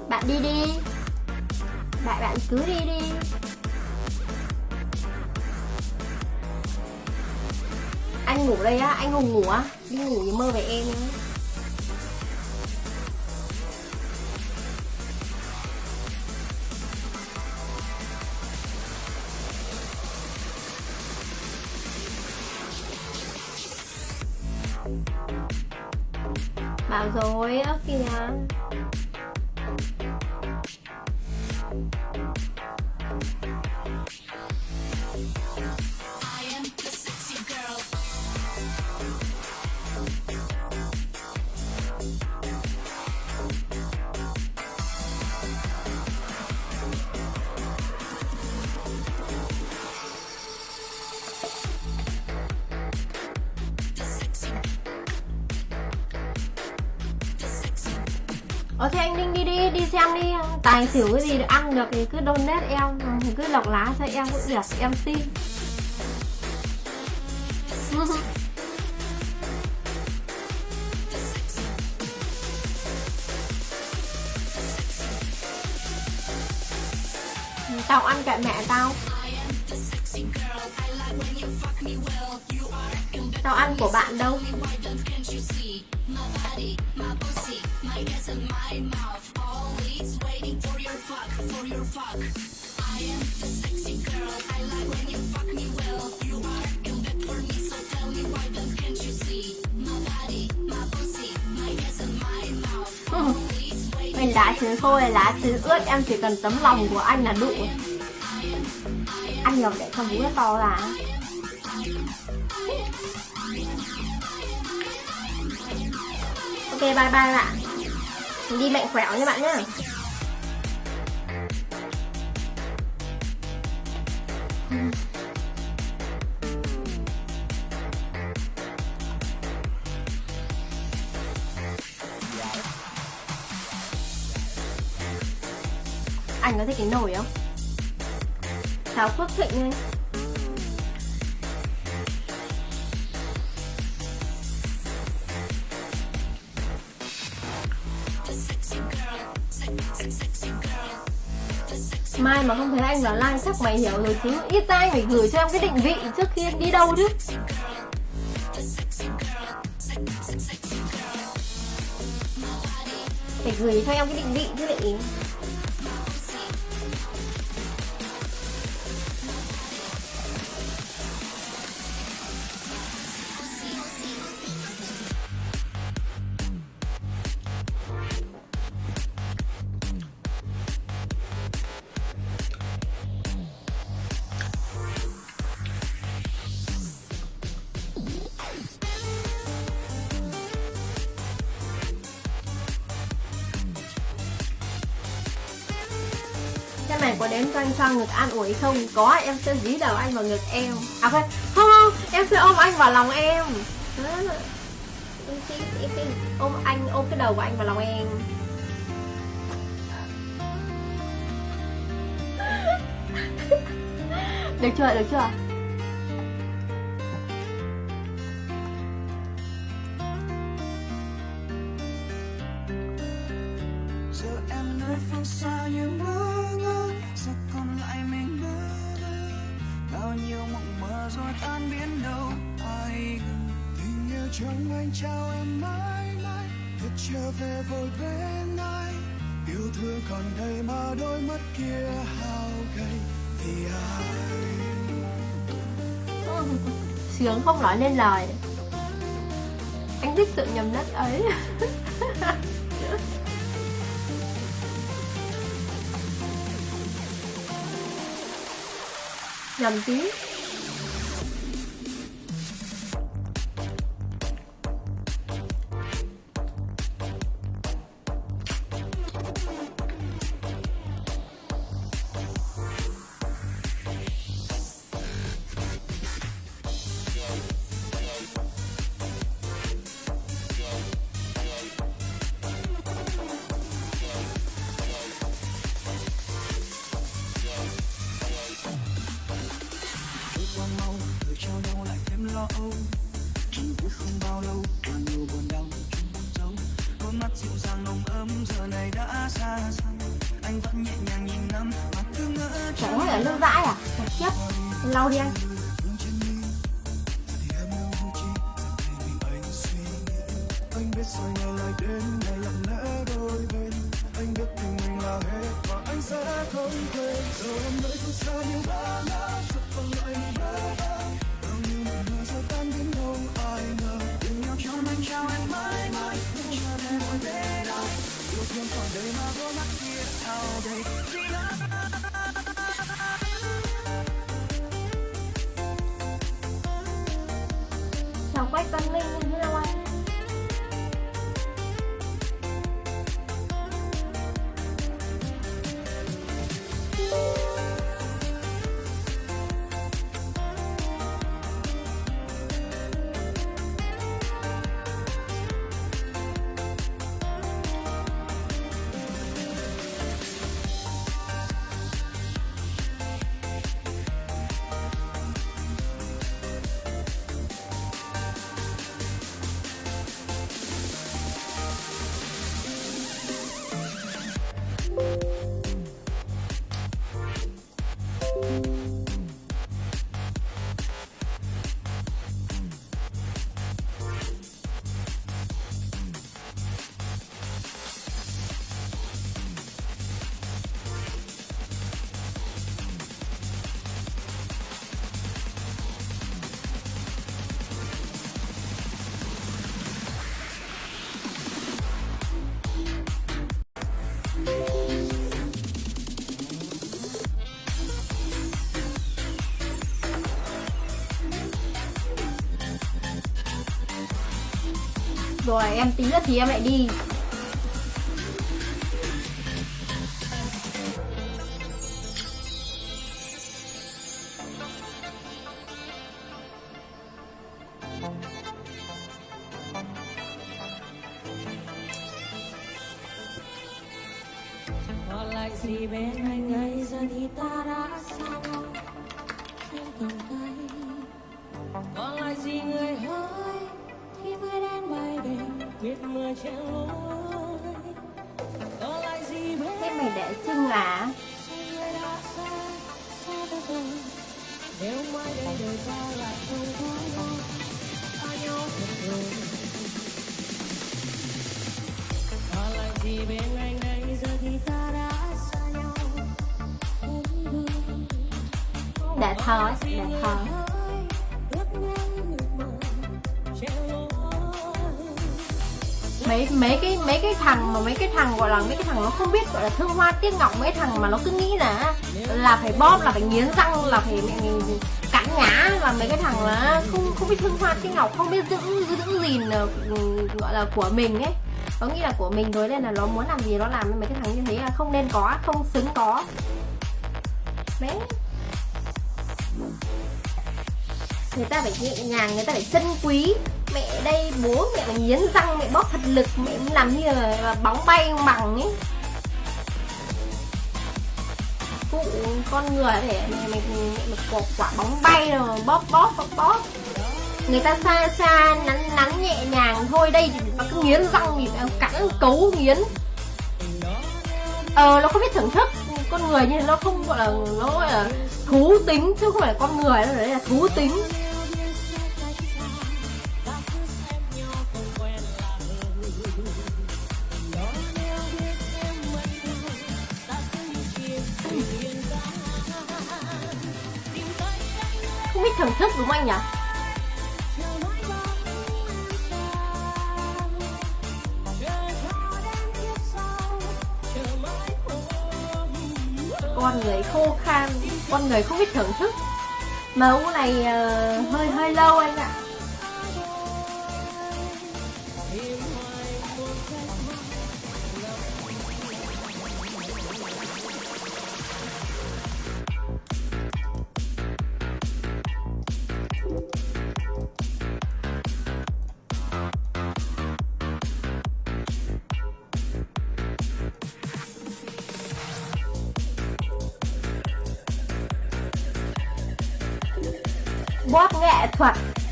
Bạn đi đi. Bạn cứ đi đi. Anh ngủ đây á, anh Hùng ngủ á. Đi ngủ thì mơ về em nhá. Bảo rồi á kìa. Thế anh Ninh đi xem đi. Tài xỉu cái gì ăn được thì cứ donate em, thì cứ lọc lá cho em cũng được, em tin. Tao ăn kệ mẹ tao. Tao ăn của bạn đâu. Mình lá trứng khô hay lá trứng ướt, em chỉ cần tấm lòng của anh là đủ. Ăn nhiều để cho vú nó to ra. Ok, bye bye bạn. Mình đi mạnh khỏe nha bạn nhé. Anh có thích cái nồi không? Chào Phước Thịnh đây. Mai mà không thấy anh vào live chắc mày hiểu rồi chứ. Ít ra anh phải gửi cho em cái định vị trước khi anh đi đâu chứ. Phải gửi cho em cái định vị chứ lại. Thế mày có đến cho anh xoa ngực an ủi không? Có, em sẽ dí đầu anh vào ngực em. À không, không, em sẽ ôm anh vào lòng em. Em sẽ ôm anh, ôm cái đầu của anh vào lòng em. Được chưa, được chưa? Giờ em nơi phương xa như mơ ngơ, giờ còn lại mình bơ vơ. Bao nhiêu mộng mơ rồi tan biến đâu ai ngờ. Tình yêu trong anh trao em mãi mãi, thật trở về vội bên anh. Yêu thương còn đây mà đôi mắt kia hao gầy vì ai. Sướng không nói nên lời. Anh thích sự nhầm lẫn ấy. Nhầm tí. lo âu, chỉ biết không bao lâu bao nhiêu buồn đau chung giấu. Đôi mắt dịu dàng nồng ấm giờ này đã xa xăm, anh vẫn nhẹ nhàng nhìn ngắm mà cứ ngỡ. Chẳng phải là lương vãi à? Thật chết, lau đi anh. Anh biết rồi ngày lại đến ngày lặng lẽ đôi bên, anh biết tình mình là hết và anh sẽ không quên. Giờ em nơi phương xa như ba lá chợt văng lại mình bơ vơ, bao nhiêu mộng mơ giờ tan biến đâu ai ngờ. Tình yêu trong anh trao em mãi mãi, chờ đến mỗi bên anh. Yêu thương còn đây mà đôi mắt kia ao đầy vì ai. Chào Quách Văn Minh, hello anh. Rồi em tí nữa thì em lại đi. Còn lại gì bên anh ấy giờ thì ta đã xa nhau trên từng cây. Còn lại gì người hỡi khi mây đen bay đến biết mưa che lối. Còn lại gì bên Thế mày để chưng à? người đã xa ta rồi. Nếu mai đây đời ta lại không có nhau, ta nhau thật rồi. Còn lại gì bên anh ấy giờ thì ta đã xa nhau. Để thờ, để thờ. Mấy cái thằng mà mấy cái thằng gọi là mấy cái thằng nó không biết gọi là thương hoa tiếc ngọc, mấy thằng mà nó cứ nghĩ là phải bóp, là phải nghiến răng, là phải cắn ngã, là mấy cái thằng là không biết thương hoa tiếc ngọc, không biết giữ gìn gọi là của mình ấy, nó nghĩ là của mình thôi nên là nó muốn làm gì nó làm. Mấy cái thằng như thế là không nên có, không xứng có. bé. Người ta phải nhẹ nhàng, người ta phải trân quý. Mẹ đây bố mẹ mà nghiến răng, mẹ bóp thật lực, mẹ làm như là bóng bay bằng ấy. Phụ con người để mẹ cột quả bóng bay rồi bóp. Người ta xa nắn nhẹ nhàng thôi, đây thì nó cứ nghiến răng thì cắn cấu nghiến. Nó không biết thưởng thức con người, nhưng nó không gọi là, nó gọi là thú tính chứ không phải là con người, nó đấy là thú tính. Không biết thưởng thức đúng không anh nhỉ? Con người khô khan, con người không biết thưởng thức. Mẫu này hơi lâu anh ạ.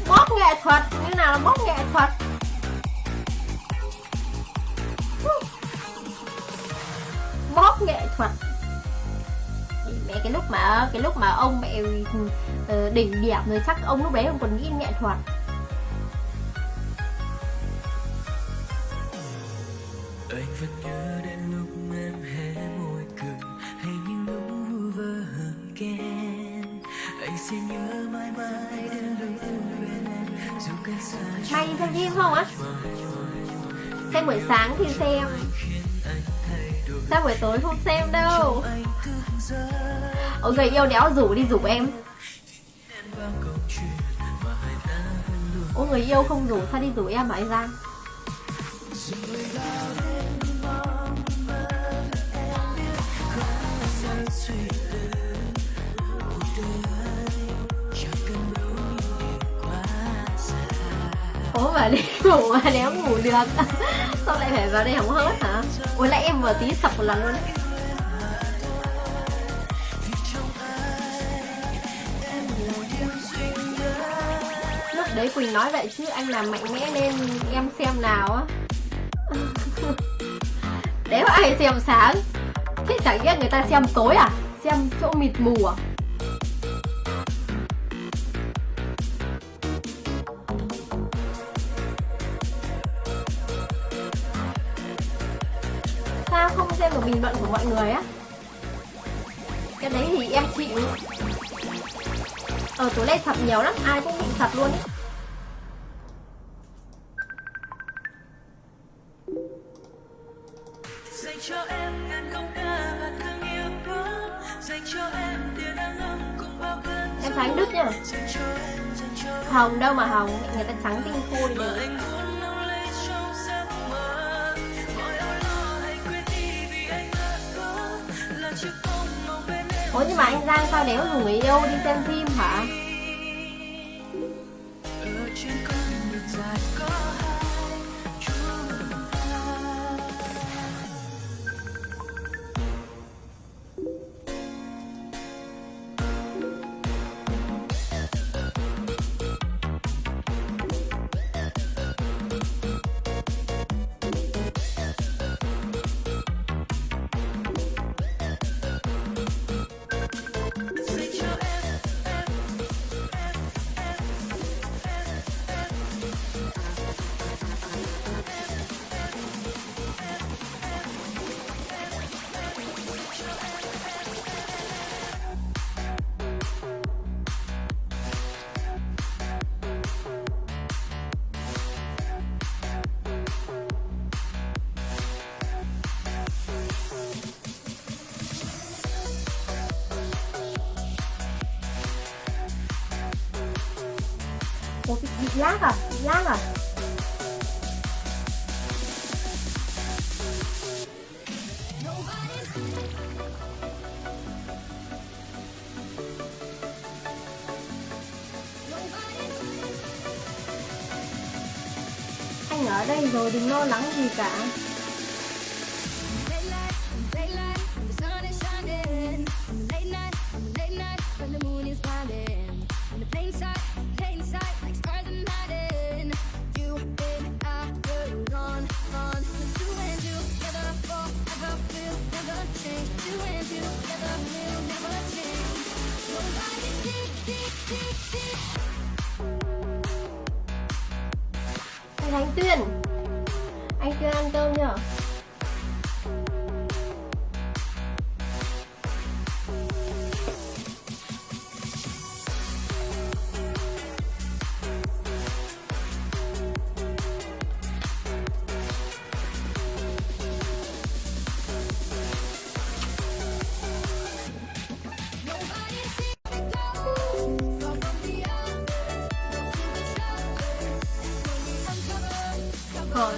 Bóp nghệ thuật như nào là bóp nghệ thuật? Bóp nghệ thuật. Mẹ cái lúc mà ông mẹ đỉnh điểm rồi chắc ông lúc đấy ông còn nghĩ nghệ thuật. Anh vẫn nhớ đến lúc em hé môi cười, hay những lúc vu vơ hờn ghen. Anh sẽ nhớ mãi mãi đến lúc bên em, dù cách xa. Mai đi xem phim không á? Xem buổi sáng thì xem, sao buổi tối không xem đâu. Người yêu đéo rủ đi rủ em. Người yêu không rủ sao đi rủ em hả anh Giang? Mà đi ngủ mà đéo ngủ được. Sao lại phải vào đây hóng hớt hả? Ôi lại em vừa tí sập một lần luôn đấy. Lúc đấy Quỳnh nói vậy chứ anh làm mạnh mẽ nên em xem nào á. Đéo ai xem sáng. Thế chẳng biết người ta xem tối à? Xem chỗ mịt mù à? Sao không xem được bình luận của mọi người á? Cái đấy thì em chịu. Tối nay sập nhiều lắm, ai cũng bị sập luôn ý. Dành cho em ngàn câu ca và thương yêu đó, dành cho em tia nắng ấm cùng bao cơn gió. Em thấy anh Đức nhá. Hồng đâu mà hồng, người ta trắng tinh khôi đấy. Ủa nhưng mà anh Giang sao đéo rủ người yêu đi xem phim hả? Ủa bị lag à? Bị lag à? ở đây rồi, đừng lo lắng gì cả. Anh Tuyên ăn cơm chưa?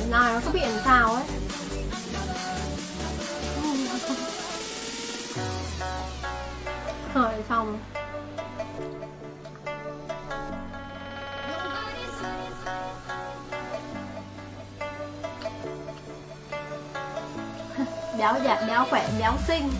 Nào nó có bị làm sao ấy. Rồi xong. Béo dạt, béo khỏe, béo xinh.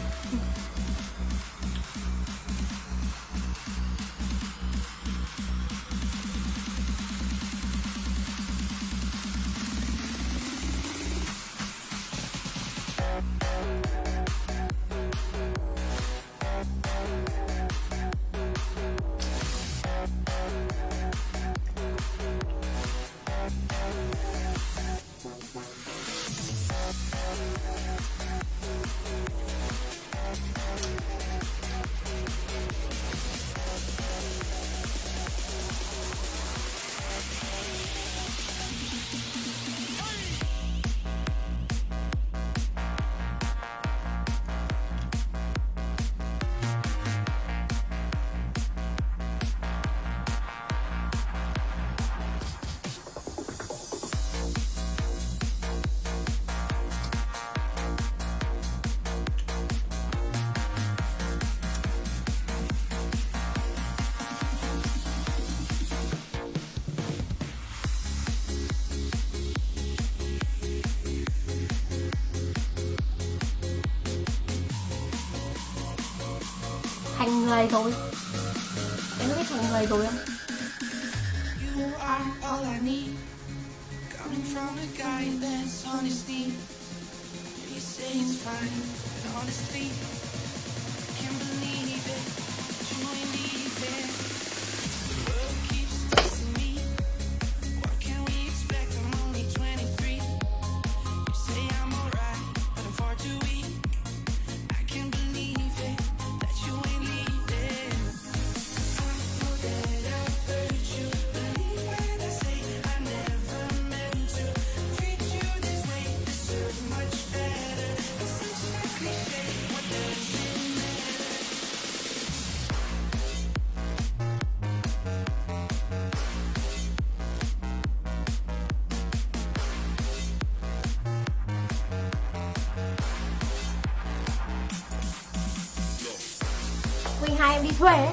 Thành người rồi. Em có biết thành người rồi không? You are all I need. Coming from a guy that's honesty. You say it's fine, but honestly, I can't believe it. You ain't leaving. The world keeps testing me. What can we expect? I'm only 23. You say I'm alright, but I'm far too weak. I can't believe it that you ain't leaving. I know that I've hurt you. Believe when I say I never meant to treat you this way. Deserve much better. It's such a cliche. What does it matter? Quỳnh hai em đi thuê ấy.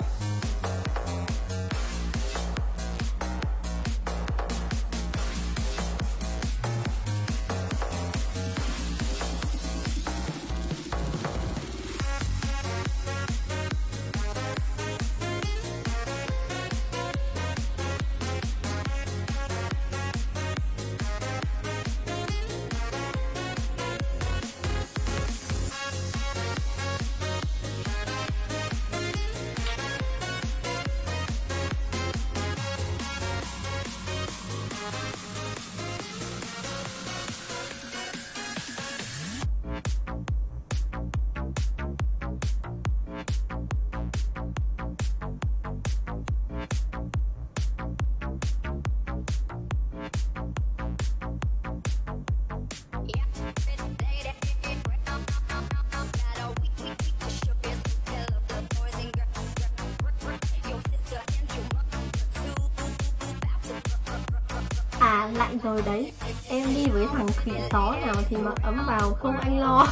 À lạnh rồi đấy. Em đi với thằng khỉ tó nào thì mặc ấm vào không anh lo.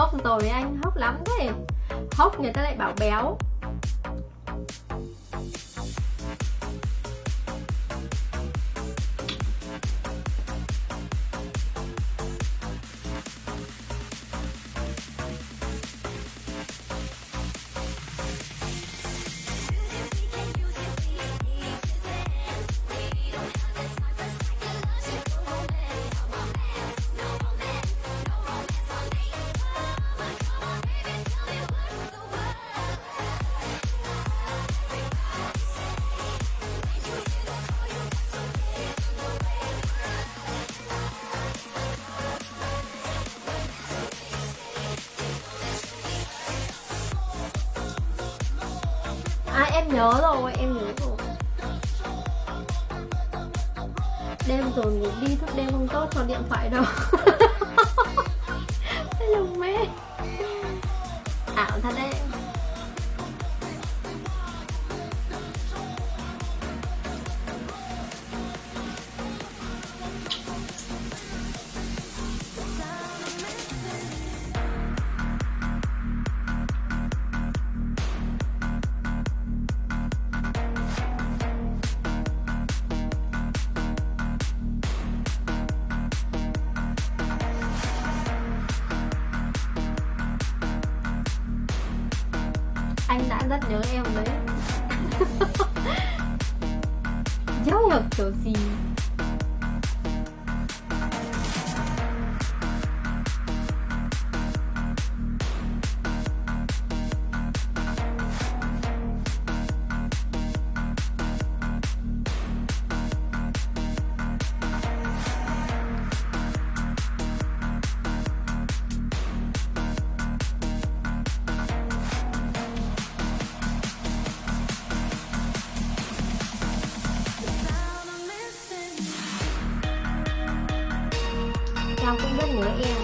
Hốc rồi anh, hốc lắm thế. Hốc người ta lại bảo béo. À em nhớ rồi, em nhớ rồi. Đêm rồi ngủ đi, thức đêm không tốt cho điện thoại đâu. Cái lùng mê. Ảo thật đấy. Anh đã rất nhớ em đấy. Giáo dục kiểu gì. Em cũng rất nhớ em.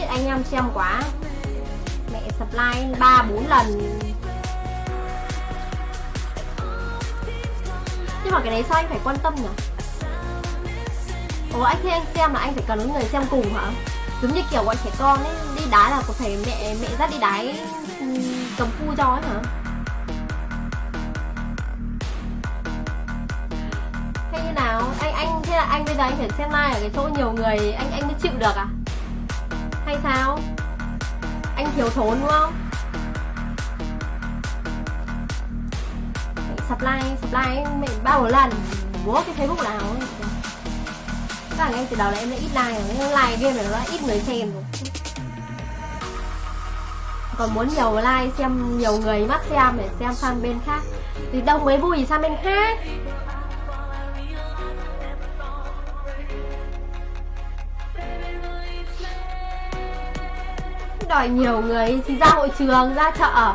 Anh em xem quá. Mẹ supply 3-4 lần. Nhưng mà cái đấy sao anh phải quan tâm nhỉ? Ồ anh khi anh xem là anh phải cần có người xem cùng hả? Giống như kiểu bọn trẻ con ấy, đi đá là có phải mẹ dắt đi đá cầm phu cho ấy hả? Hay như nào? Anh thế là anh bây giờ anh phải xem live ở cái chỗ nhiều người anh mới chịu được à? Hay sao? Anh thiếu thốn đúng không? Supply mẹ 3-4 lần bố cái Facebook nào ấy. Các anh từ đầu là em đã ít like rồi, like game này nó đã ít người xem rồi. Còn muốn nhiều like xem nhiều người mắt xem để xem sang bên khác thì đông mới vui sang bên khác. Đòi nhiều người thì ra hội trường, ra chợ.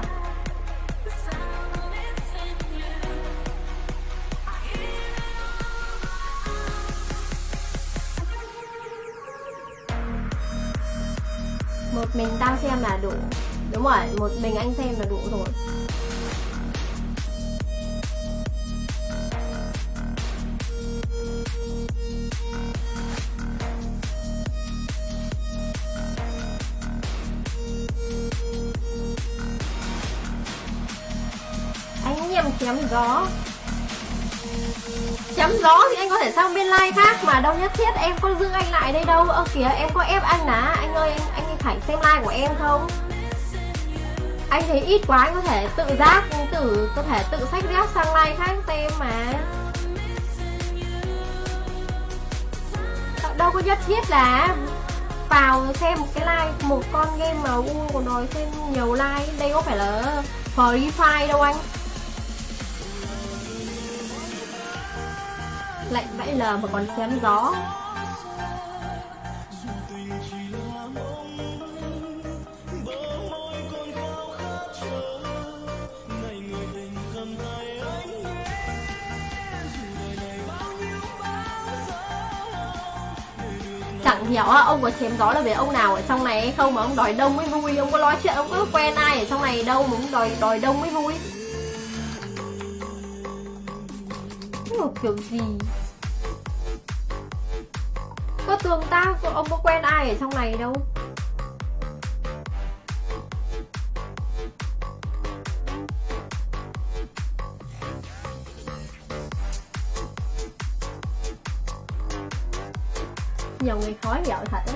Một mình tao xem là đủ. Đúng rồi, một mình anh xem là đủ rồi. Chém gió. Chém gió thì anh có thể sang bên live khác mà đâu nhất thiết em có giữ anh lại đây đâu. Ơ kìa em có ép anh là anh ơi anh phải xem live của em không? Anh thấy ít quá anh có thể tự giác có thể tự xách rác sang live khác xem mà. Đâu có nhất thiết là vào xem một cái live một con game mà còn đòi xem nhiều like. Đây có phải là Free Fire đâu anh. Lạnh vãi lờ mà còn chém gió. hiểu á, ông có chém gió là về ông nào ở trong này hay không mà ông đòi đông mới vui, ông có nói chuyện ông có quen ai ở trong này đâu mà ông đòi đông mới vui. Kiểu gì có tương tác, ông có quen ai ở trong này đâu. Nhiều người khó hiểu thật á.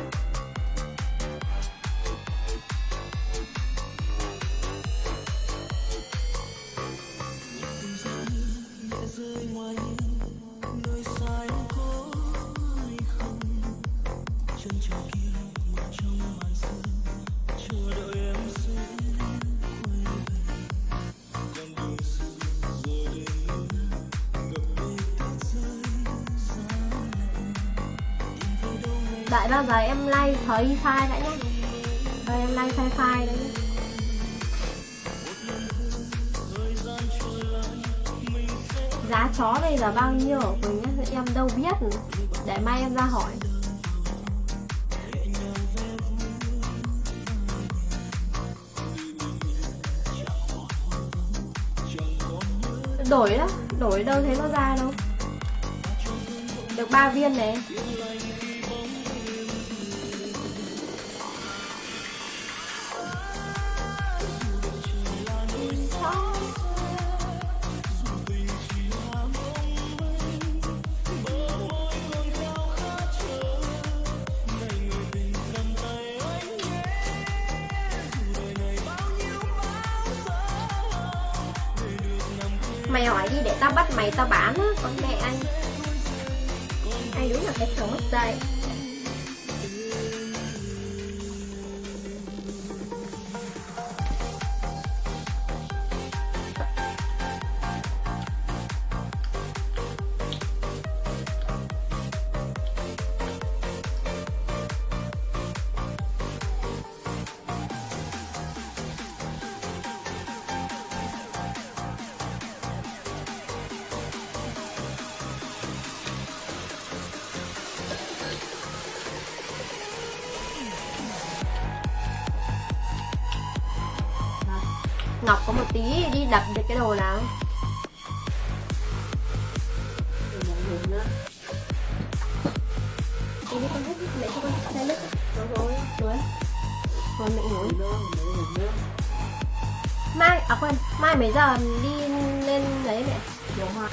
Đợi bao giờ em like thấy file đã nhé. Rồi em like sai file đấy. Giá chó bây giờ bao nhiêu hả Quỳnh nhé? Em đâu biết. Để mai em ra hỏi. Đổi đó, đổi đâu thấy nó ra đâu. Được 3 viên này. Mày hỏi đi để tao bắt mày tao bán á, con mẹ anh. Anh đúng là cái số mất dạy. Ngọc có một tí đi đập được cái đồ nào. Đi đi con hết, mẹ cho con chai nước. Rồi, rồi mẹ ngủ. Mai, à quên, mai mấy giờ đi lên đấy mẹ? Điều hòa.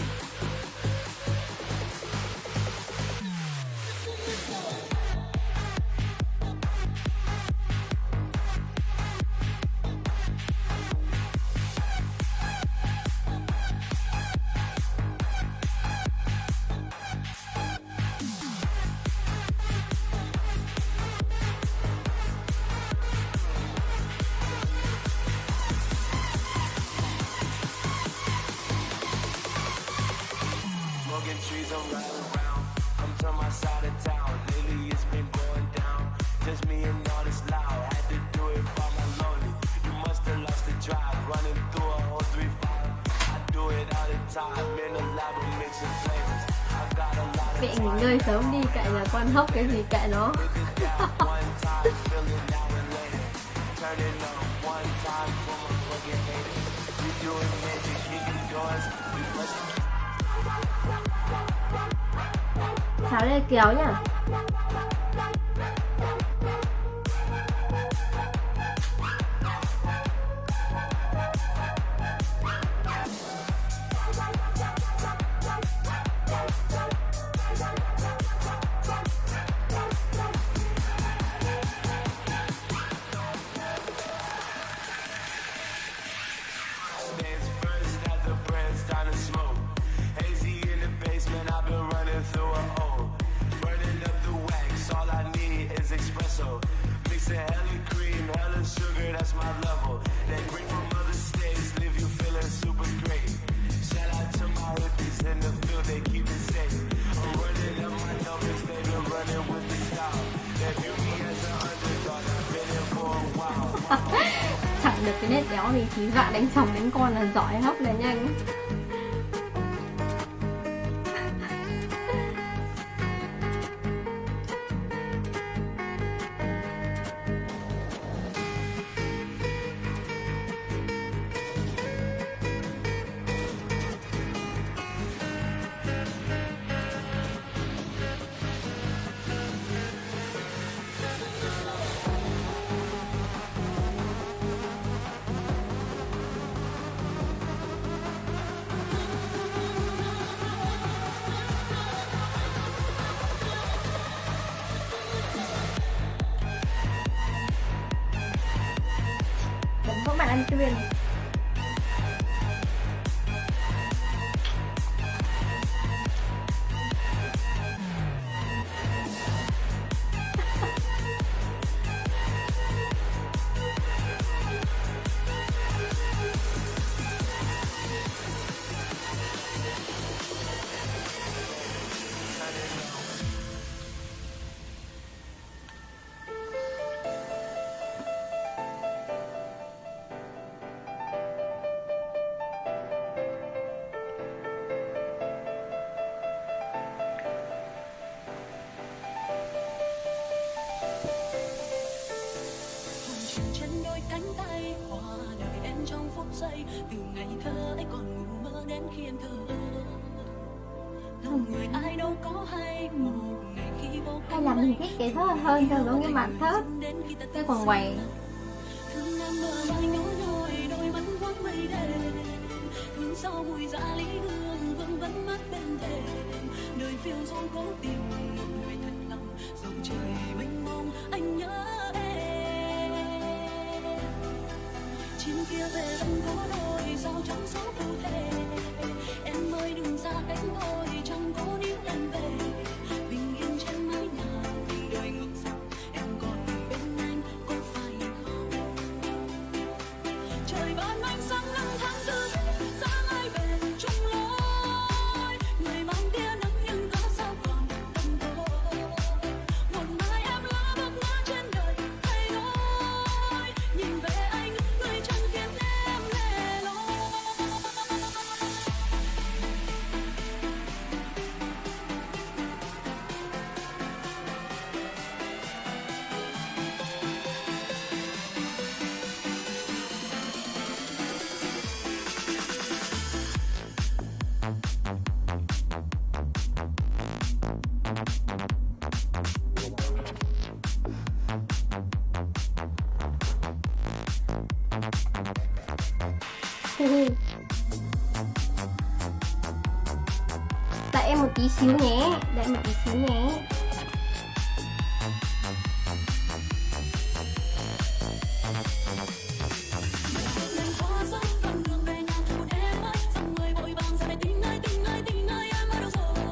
Trees are right around. Come to my side of town. Lately it's been going down. Just me and all this loud. Had to do it for my lonely. You must have lost the drive. Running through a whole 3-5. I do it all the time. In the lab with mixing flavors. I got a lot of Mẹ nghỉ ngơi sớm đi, kệ nhà con hốc cái gì kệ nó. Cháu lên kéo nhá. Chẳng được cái nét béo thì chỉ dọa đánh chồng đánh con là giỏi, hốc là nhanh. anh Tuyên. Chìm trên đôi cánh tay hòa đời em trong phút giây từ ngày thơ ấy còn ngủ mơ đến khi em thơ lòng người ai đâu có hay một ngày khi vô Hay là mình thích cái thớt hơn thôi giống như bạn thớt. Cái còn quầy thương em mơ mãi nhói nhói đôi mắt quăng mây đêm thương sau mùi dạ lý hương vương vấn mắt bên thềm đời phiêu du cố tìm một người thật lòng dòng trời mênh mông anh nhớ em chim kia về vẫn có đôi sao trong số phù thề em ơi đừng xa cách tôi chẳng cố níu em về bình yên trên mái nhà tình đời ngược dòng em còn bên anh có phải không trời ban ánh sáng năm tháng tư sáng ai về chung lối người mang tia nắng nhưng có sao còn tâm tôi một mai em lá bước ngã trên đời thay đổi nhìn về anh người chẳng khiến em lẻ loi Đợi em một tí xíu nhé. Đợi một tí xíu nhé. Mình qua sông con đường về nhà một em ơi dòng người vội vàng giờ này tình ơi em ở đâu rồi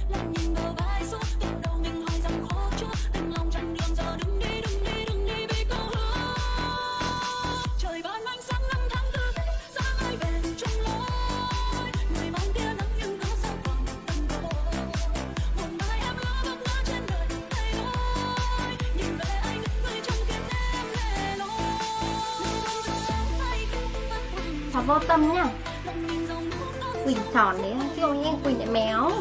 lặng nhìn bờ vai xuống từ đầu mình hỏi rằng khó chúa đừng lòng chặn đường giờ đừng đi vì câu hứa trời ban ánh sáng năm tháng tư sáng ai về chung lối người mang tia nắng nhưng có sao còn tâm tôi một mai em lá bước ngã trên đời thay đổi nhìn về anh người chẳng khiến em lẻ loi Chào vô tâm nhá. Quỳnh tròn đấy chứ không nghe Quỳnh lại méo.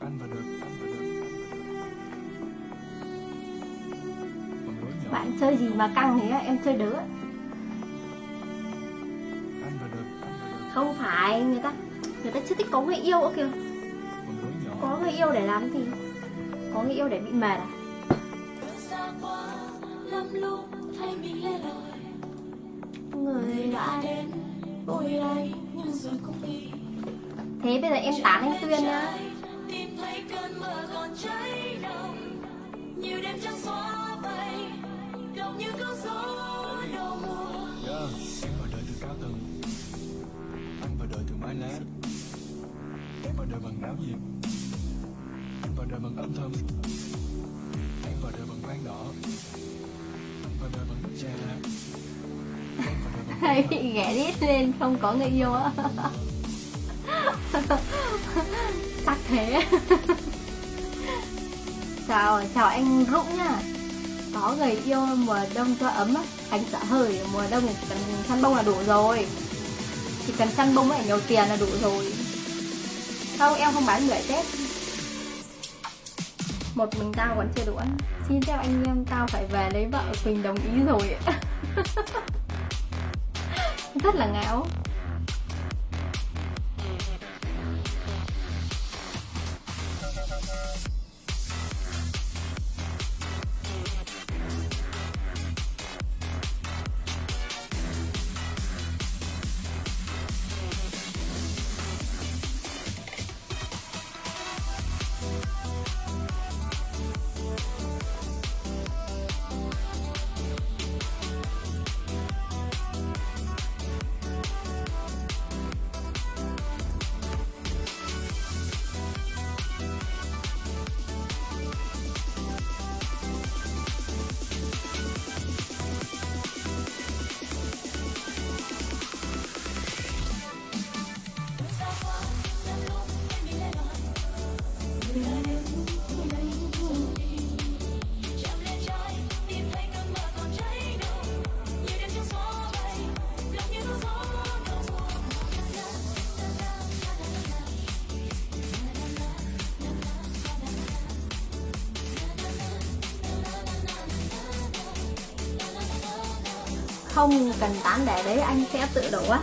Anh và đợt Bạn chơi gì mà căng thế? Em chơi đỡ. anh và đợt Không phải, người ta chưa thích có người yêu nữa kìa. còn lối nhỏ Có người yêu để làm gì? Có người yêu để bị mệt à? Xa quá lắm lúc thấy mình lẻ loi Người đã đến vui đây nhưng rồi cũng đi Thế bây giờ em tán anh Tuyên nhá. tìm thấy cơn mơ còn cháy nồng nhiều đêm trắng xóa bay đâu như câu gió đầu mùa em vào đời từ cao tầng anh vào đời từ mái lá em vào đời bằng náo nhiệt anh vào đời bằng âm thầm và đời vẫn vang đỏ, và đời vẫn cha. Hay bị ghẻ đít lên không có người yêu á. Chắc thế. Chào anh Dũng nhá. Có người yêu mùa đông cho ấm á. Anh sợ hơi mùa đông thì chỉ cần chăn bông là đủ rồi. Chỉ cần chăn bông lại nhiều tiền là đủ rồi. Không, em không bán bưởi Tết. Một mình tao còn chưa đủ. Xin theo anh em, tao phải về lấy vợ. Quỳnh đồng ý rồi. Rất là ngáo. Không cần tán để đấy, anh sẽ tự đổ á.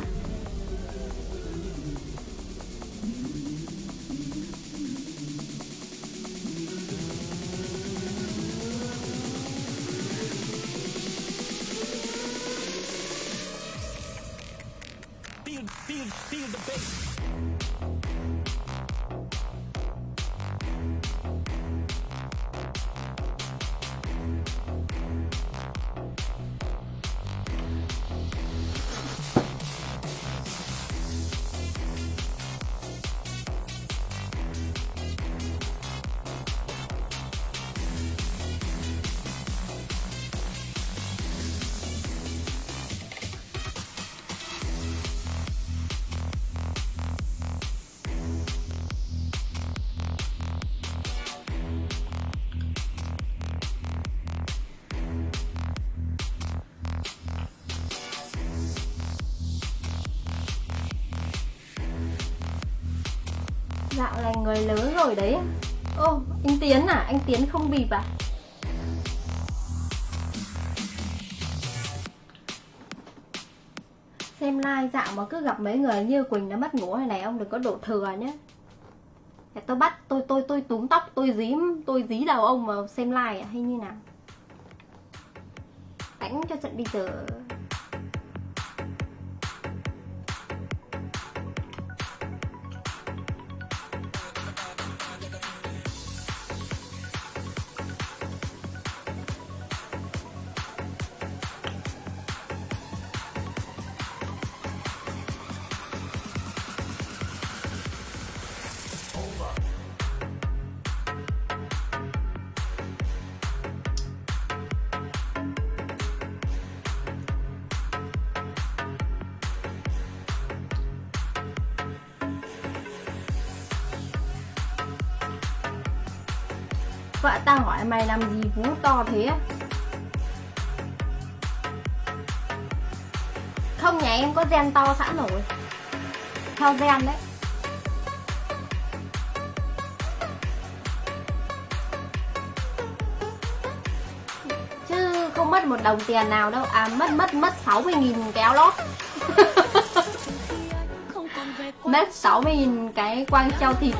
Feel the bass. Dạo này người lớn rồi đấy. Ô, anh Tiến à? Anh Tiến không bịp à? Xem live dạo mà cứ gặp mấy người như Quỳnh nó mất ngủ hay này, ông đừng có đổ thừa nhé. Để tôi bắt, tôi túm tóc, tôi dí đầu ông mà xem live à, hay như nào? Đánh cho trận bây giờ. Vợ tao hỏi mày làm gì vú to thế? Không, nhà em có gen to sẵn rồi. Theo gen đấy. Chứ không mất một đồng tiền nào đâu. À mất 60.000 kéo lót. Mất 60.000 cái quang treo thịt.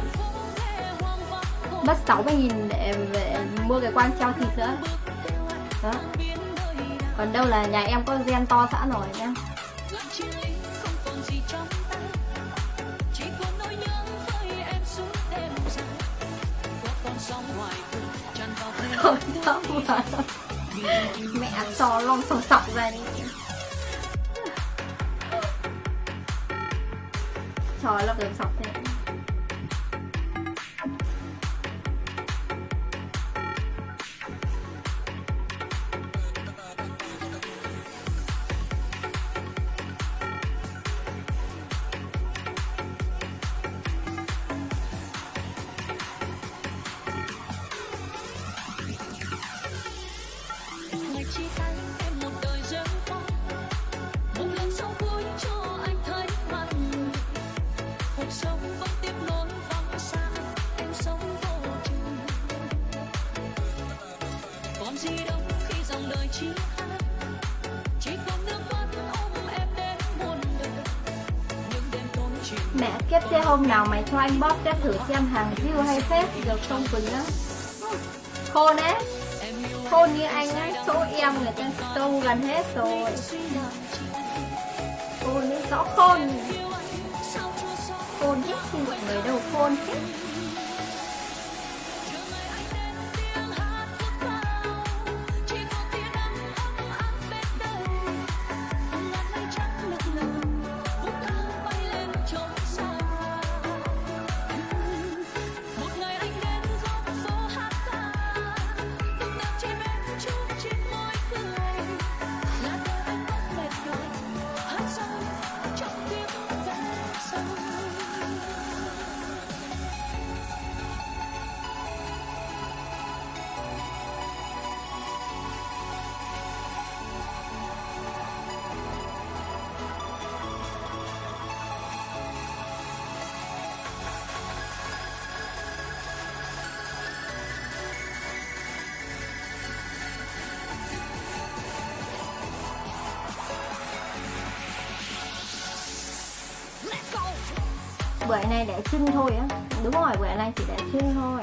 Mất 60.000 để mua cái quang treo thịt nữa. Đó. Còn đâu là nhà em có gen to sẵn rồi nhá. Không đâu mà. Mẹ cho lon sòng sọc ra đi. Trời lọc đường sọc thế. chia tay em một đời rêu phong, một lần sau cuối cho anh thấy mặt người. Cuộc sống vẫn tiếp nối vắng xa, em sống vô chừng. Còn gì đâu khi dòng đời chia hai, chỉ còn nước mắt ôm em đến muôn đời. Những đêm tối chiều Mẹ kiếp thế, hôm nào mày cho anh bóp test thử xem hàng view hay phết được không Quỳnh á. Khôn ấy, khôn như anh ấy, số em người ta câu gần hết rồi. Khôn ấy, rõ khôn. Khôn hết thì mọi người đâu khôn hết. Bữa này để trưng thôi á. Đúng rồi, bữa này chỉ để trưng thôi.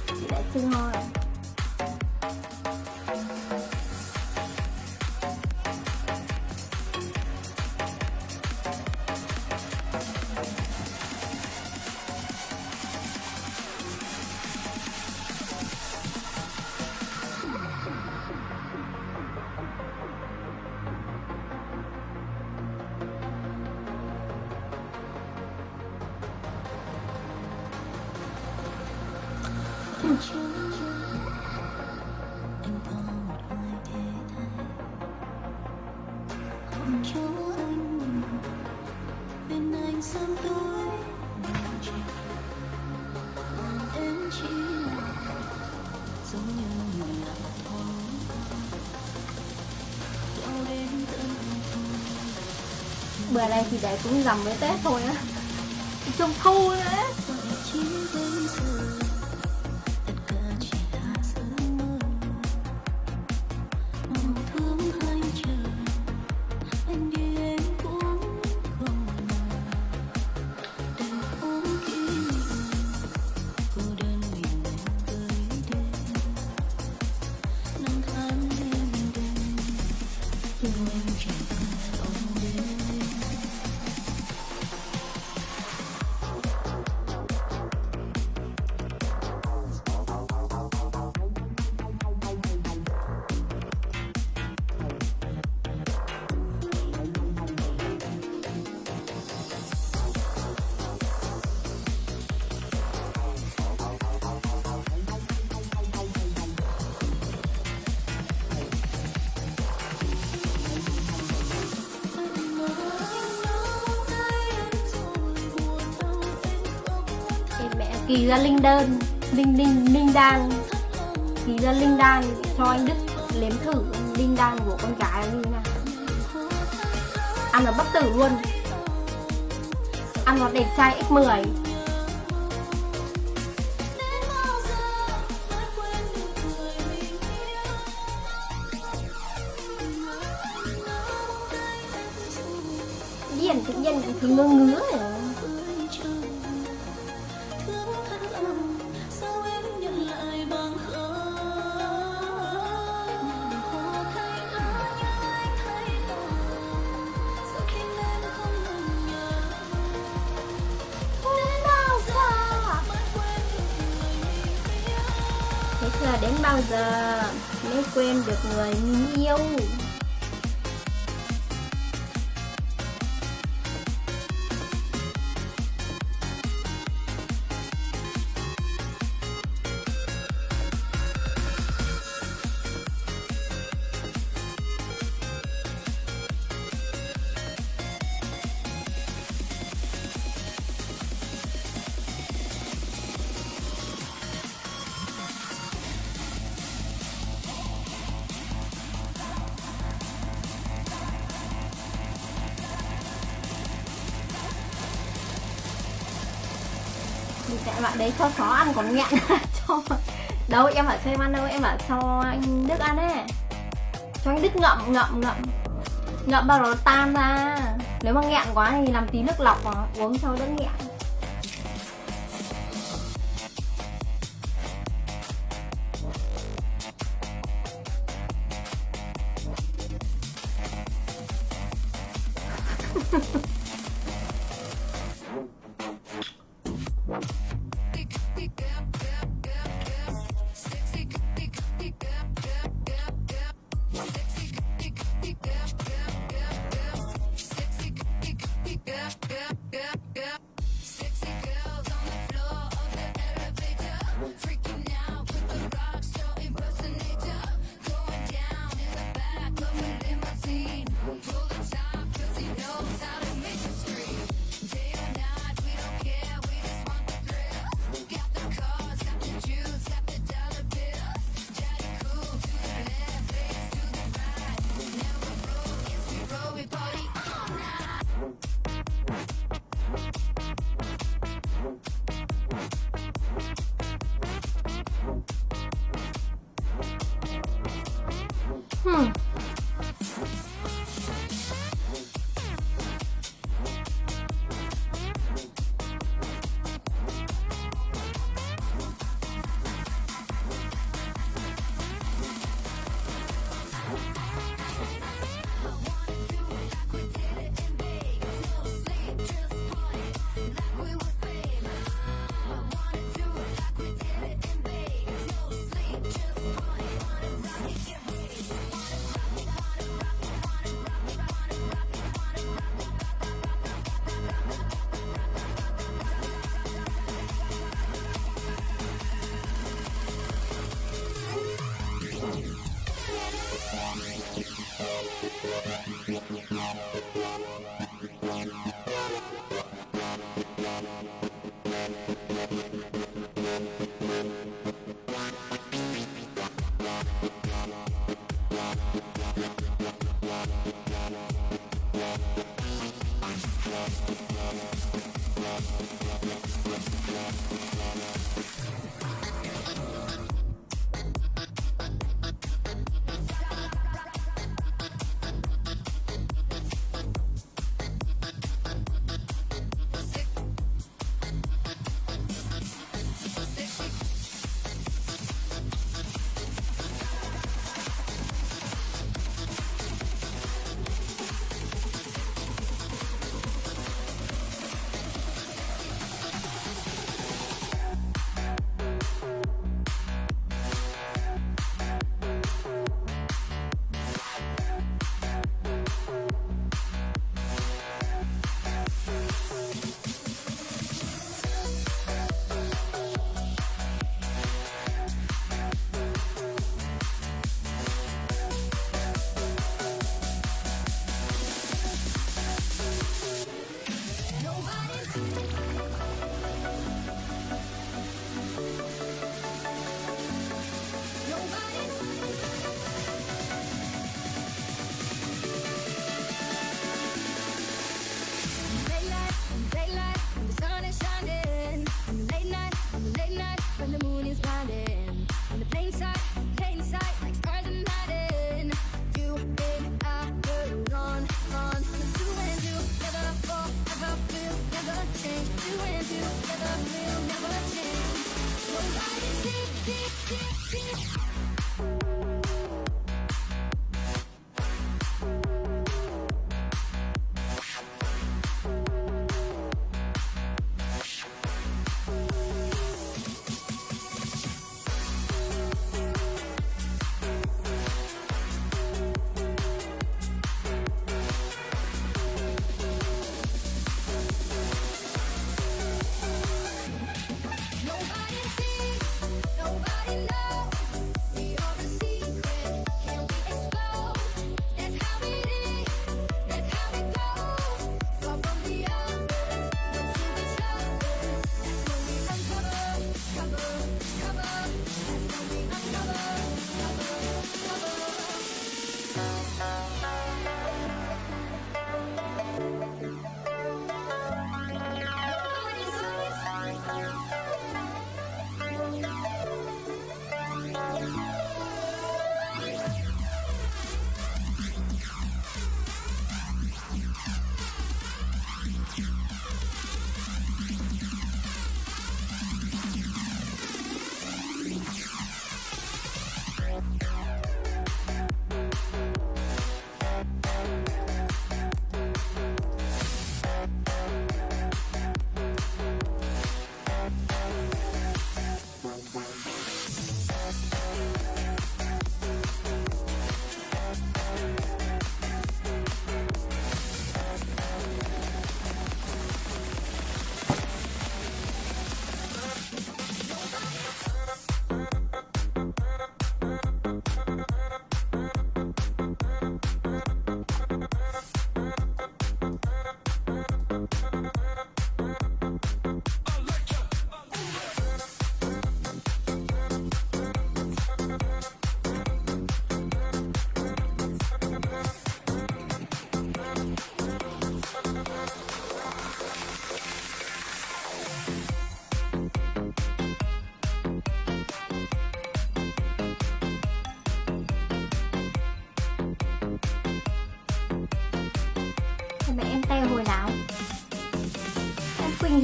Chỉ để trưng thôi. anh có một ai thế thay, không cho anh bên anh sớm tối muộn chiều, còn em chỉ là giống như người lặng thôi, đau đến tận thôi. Bữa này thì để cũng rằm với Tết thôi á. Trung thu nữa. Chỉ bây giờ tất cả chỉ là giấc mơ, mong thương hai trời anh đi em cũng không ngờ, để ôm kỷ niệm cô đơn mình em gửi đến năm tháng đêm đêm yêu em chẳng không đến. Kỳ ra linh đơn, linh đan, kỳ ra linh đan cho anh Đức nếm thử linh đan của con gái như nào. Ăn là bất tử luôn, ăn nó đẹp trai x10. Tự nhiên thì ngứa ngứa rồi. Thế là đến bao giờ mới quên được người mình yêu. Tại bạn đấy cho chó ăn còn nghẹn. Cho đâu, em bảo cho em ăn đâu, em bảo cho anh Đức ăn ấy. Cho anh Đức ngậm bao nó tan ra. Nếu mà nghẹn quá thì làm tí nước lọc mà uống cho đỡ nghẹn.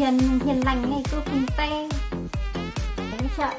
anh hiền lành này cứ phun te đánh trận.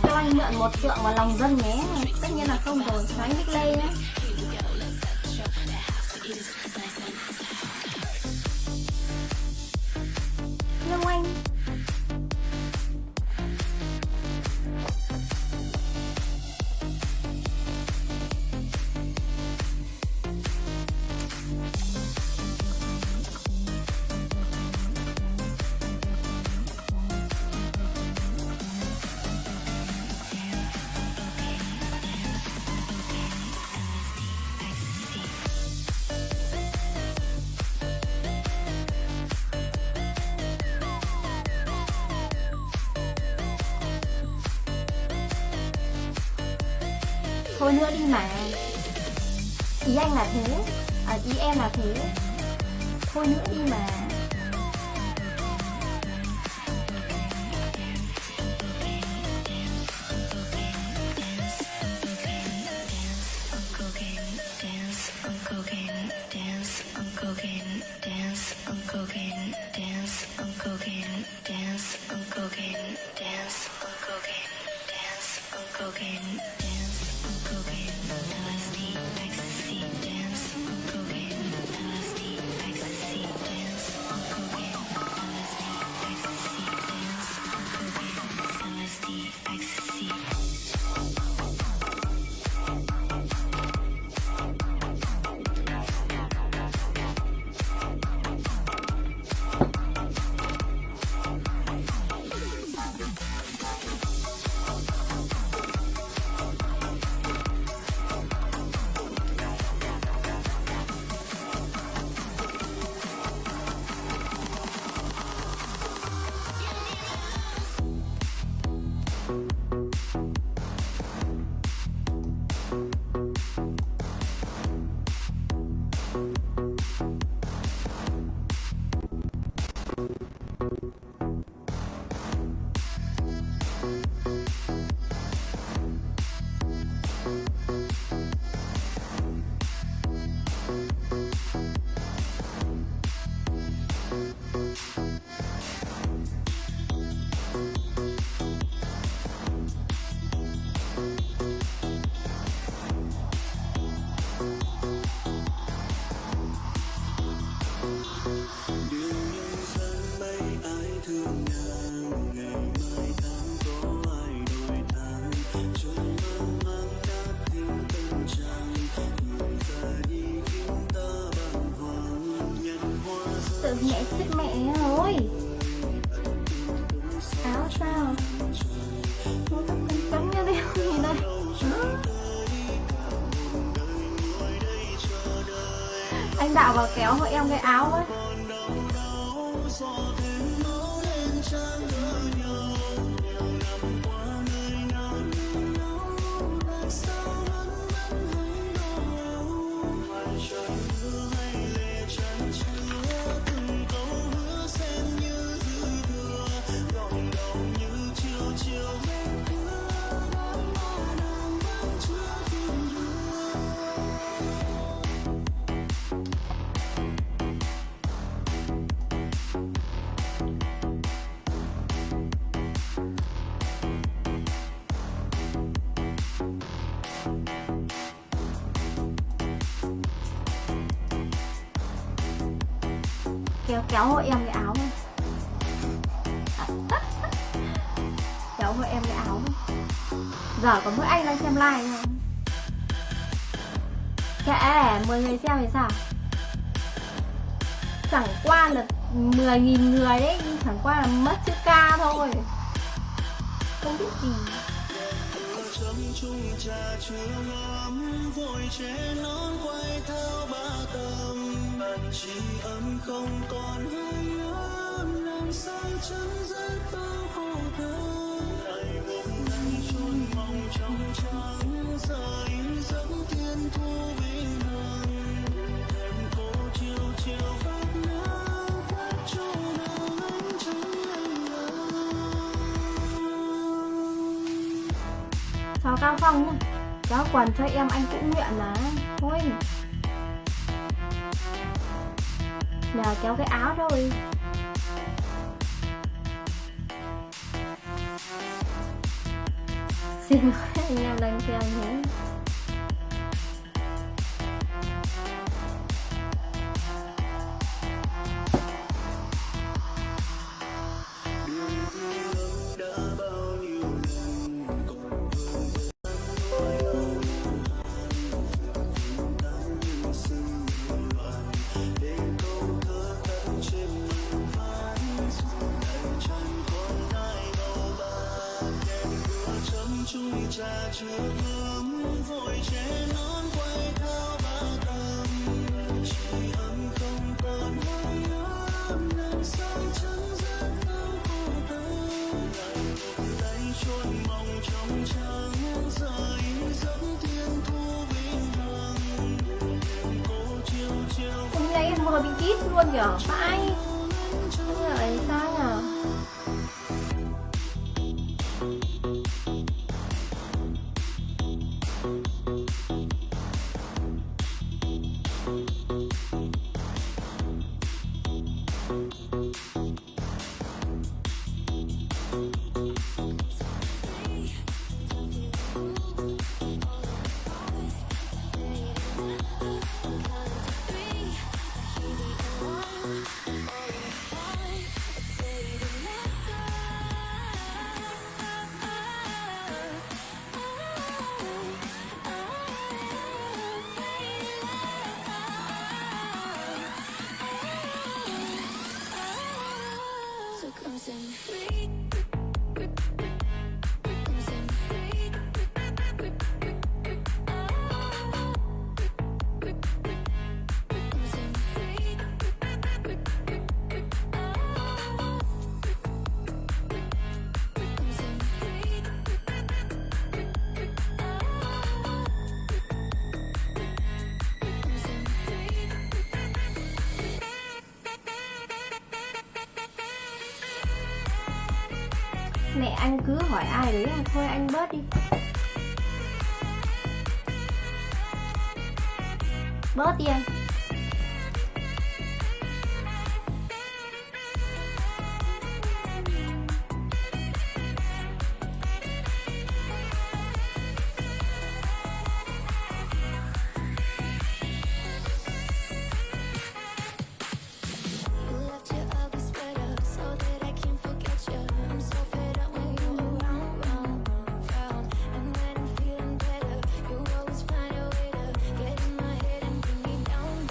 Cho anh mượn 1 triệu vào lòng dân nhé. Tất nhiên là không rồi, cho anh biết lê nhé. Lương Anh. Thôi nữa đi mà. Ý anh là thế, ý em là thế. Thôi nữa đi mà. Mẹ chết mẹ rồi. Áo sao? Nó tóc trắng như thế gì đây? Anh Đạo vào kéo hộ em cái áo ấy. Kéo hộ em cái áo này. Kéo hộ em cái áo này. Giờ có mỗi anh đang xem live thôi. Kệ 10 người xem thì sao? Chẳng qua là 10.000 người đấy, nhưng chẳng qua là mất chữ K thôi. Không biết gì. chấm chung trà trường ấm vội che nón quay theo ba tầng bạn chỉ ấm không còn hơi ấm làm sao chấm dứt bao khổ đớn ngày hôm nay chôn mong trong trắng giờ in dấu thiên thu vĩnh hằng thềm cô chiều chiều phát nắng phát chỗ nào anh chẳng anh Chào Cao Phong nhá. Kéo quần cho em anh cũng nguyện là. Thôi. Nhờ kéo cái áo thôi. Xin lỗi anh em đang xem nhé. chung trà trường ấm vội che nón quay theo ba tầng chỉ ấm không còn hơi ấm làm sao chấm dứt đau khổ đớn ngày hôm nay chôn mong trong trắng giờ in dấu thiên thu vĩnh hằng đêm cô chiều chiều Hôm nay em vừa bị kít luôn kìa. Phải. Không hiểu là sao nhỉ? Come set me free. Come set me free. Come set me free. Come set me free. Come set me free. Mẹ anh cứ hỏi ai đấy à, thôi anh bớt đi. Bớt đi anh. You left your ugly sweater so that I can't forget you. I'm so fed up when you're around. And when I'm feeling better, you always find a way to get in my head and bring me down.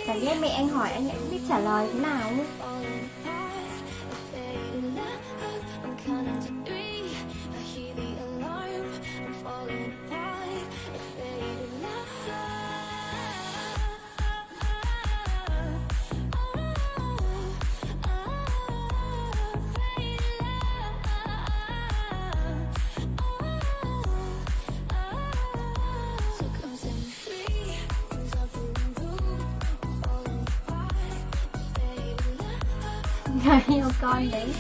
Chẳng biết mẹ anh hỏi anh biết trả lời thế nào. Người yêu con đấy.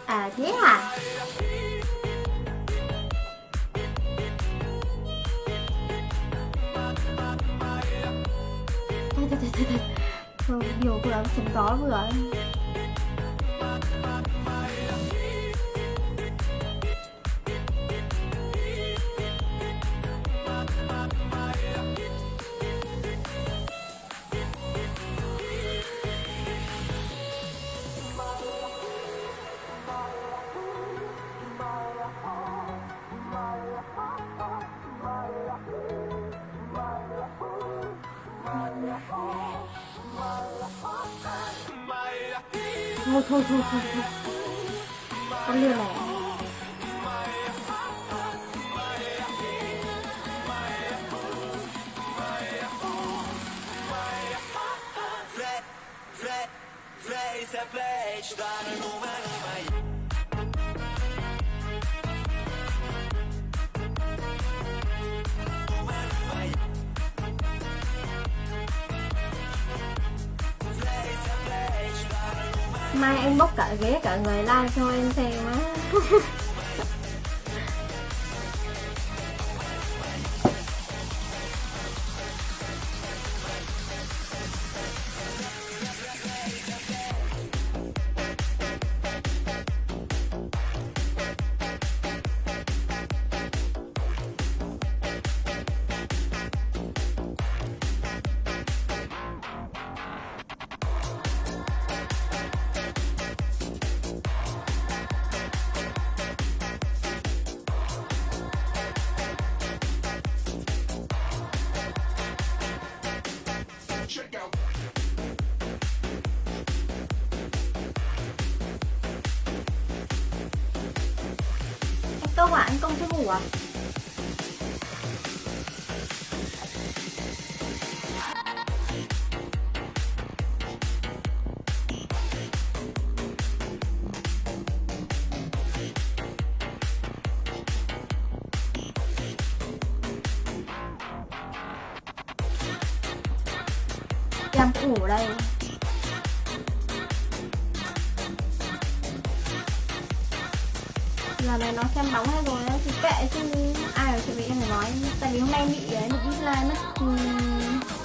À thế hả? Thôi điều vừa chấm gió vừa. Thôi con lừa này. Mai anh bốc cả ghế cả người like cho em xem á. Công à, anh Công chưa ngủ à? Em ngủ đây. Giờ này nó xem bóng hết rồi thì kệ chứ ai ở chuyện em phải nói. Tại vì hôm nay em bị ít like mất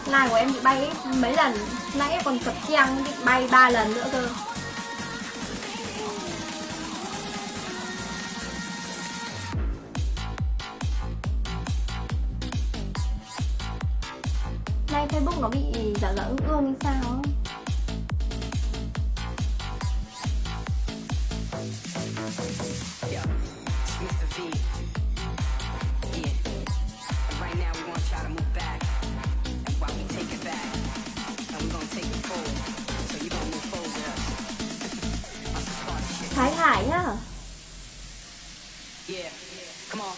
like của em bị bay ấy, mấy lần. Nãy em còn cập trang bị bay 3 lần nữa cơ. Nay Facebook nó bị dở dở ương như sao á. Thái Hải nhá. Yeah, come on.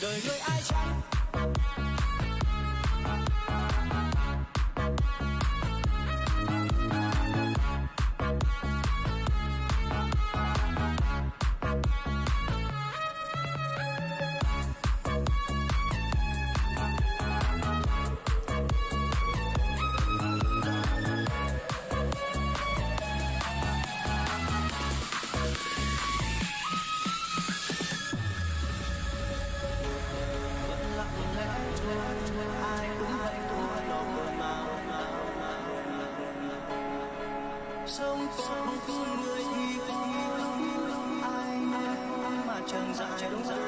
đời người ai chăng ai cũng vậy thôi lòng sống có một người thì có ai mà chẳng dài đúng không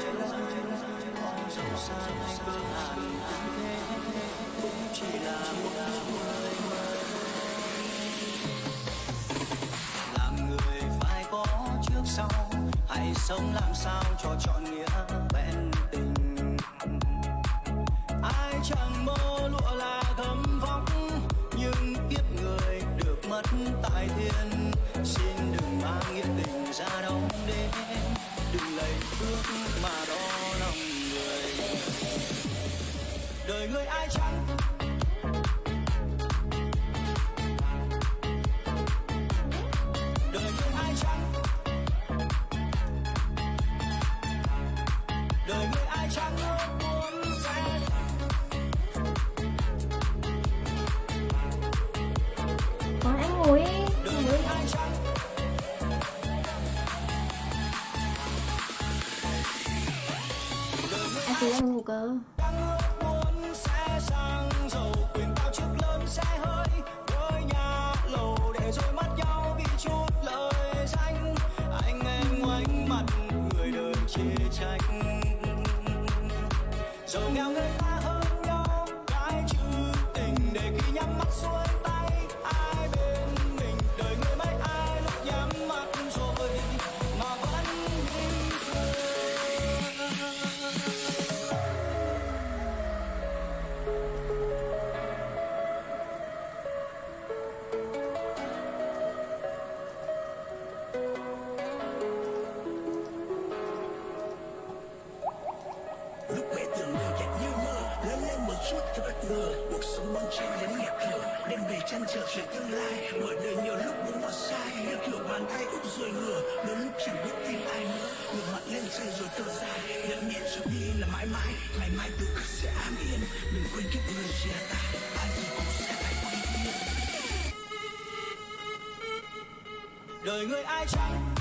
dẫu xa hay cơ hàn thế cũng chỉ là một người làm người phải có trước sau hãy sống làm sao cho trọn nghĩa vẹn tình ai chẳng mơ lụa là thấm vóc nhưng kiếp người được mất tại thiên xin đừng mang nghĩa tình ra đâu đến đừng lấy ước mà đo lòng người đời người ai chẳng đời người ai chẳng đời người ai chẳng ước muốn sẽ Còn anh ngồi đi. đời người ai chẳng Anh thấy anh ngủ cơ. ước muốn sẽ sang giàu quyền cao chức lớn sẽ hơi ngôi nhà lầu để rồi mất nhau vì chút lời danh anh em ngoảnh mặt người đời chê trách giàu nghèo người ta hơn nhau cái chữ tình để khi nhắm mắt xuôi tay ai bên mình đời người mấy ai lúc nhắm mắt rồi mà vẫn mỉm cười lúc bé tưởng đời đẹp như mơ lớn lên một chút thật bất ngờ cuộc sống bon chen đến nghẹt thở đêm về chăn trở chuyện tương lai bởi đời nhiều lúc đúng và sai như kiểu bàn tay úp rồi ngửa đôi lúc chẳng biết tin ai nữa ngược mặt lên say rồi thở dài nhận nhịn rồi đi là mãi mãi ngày mai tự khắc sẽ an yên đừng quên kiếp người chia tay ai rồi cũng sẽ phải quay đi đời người ai chẳng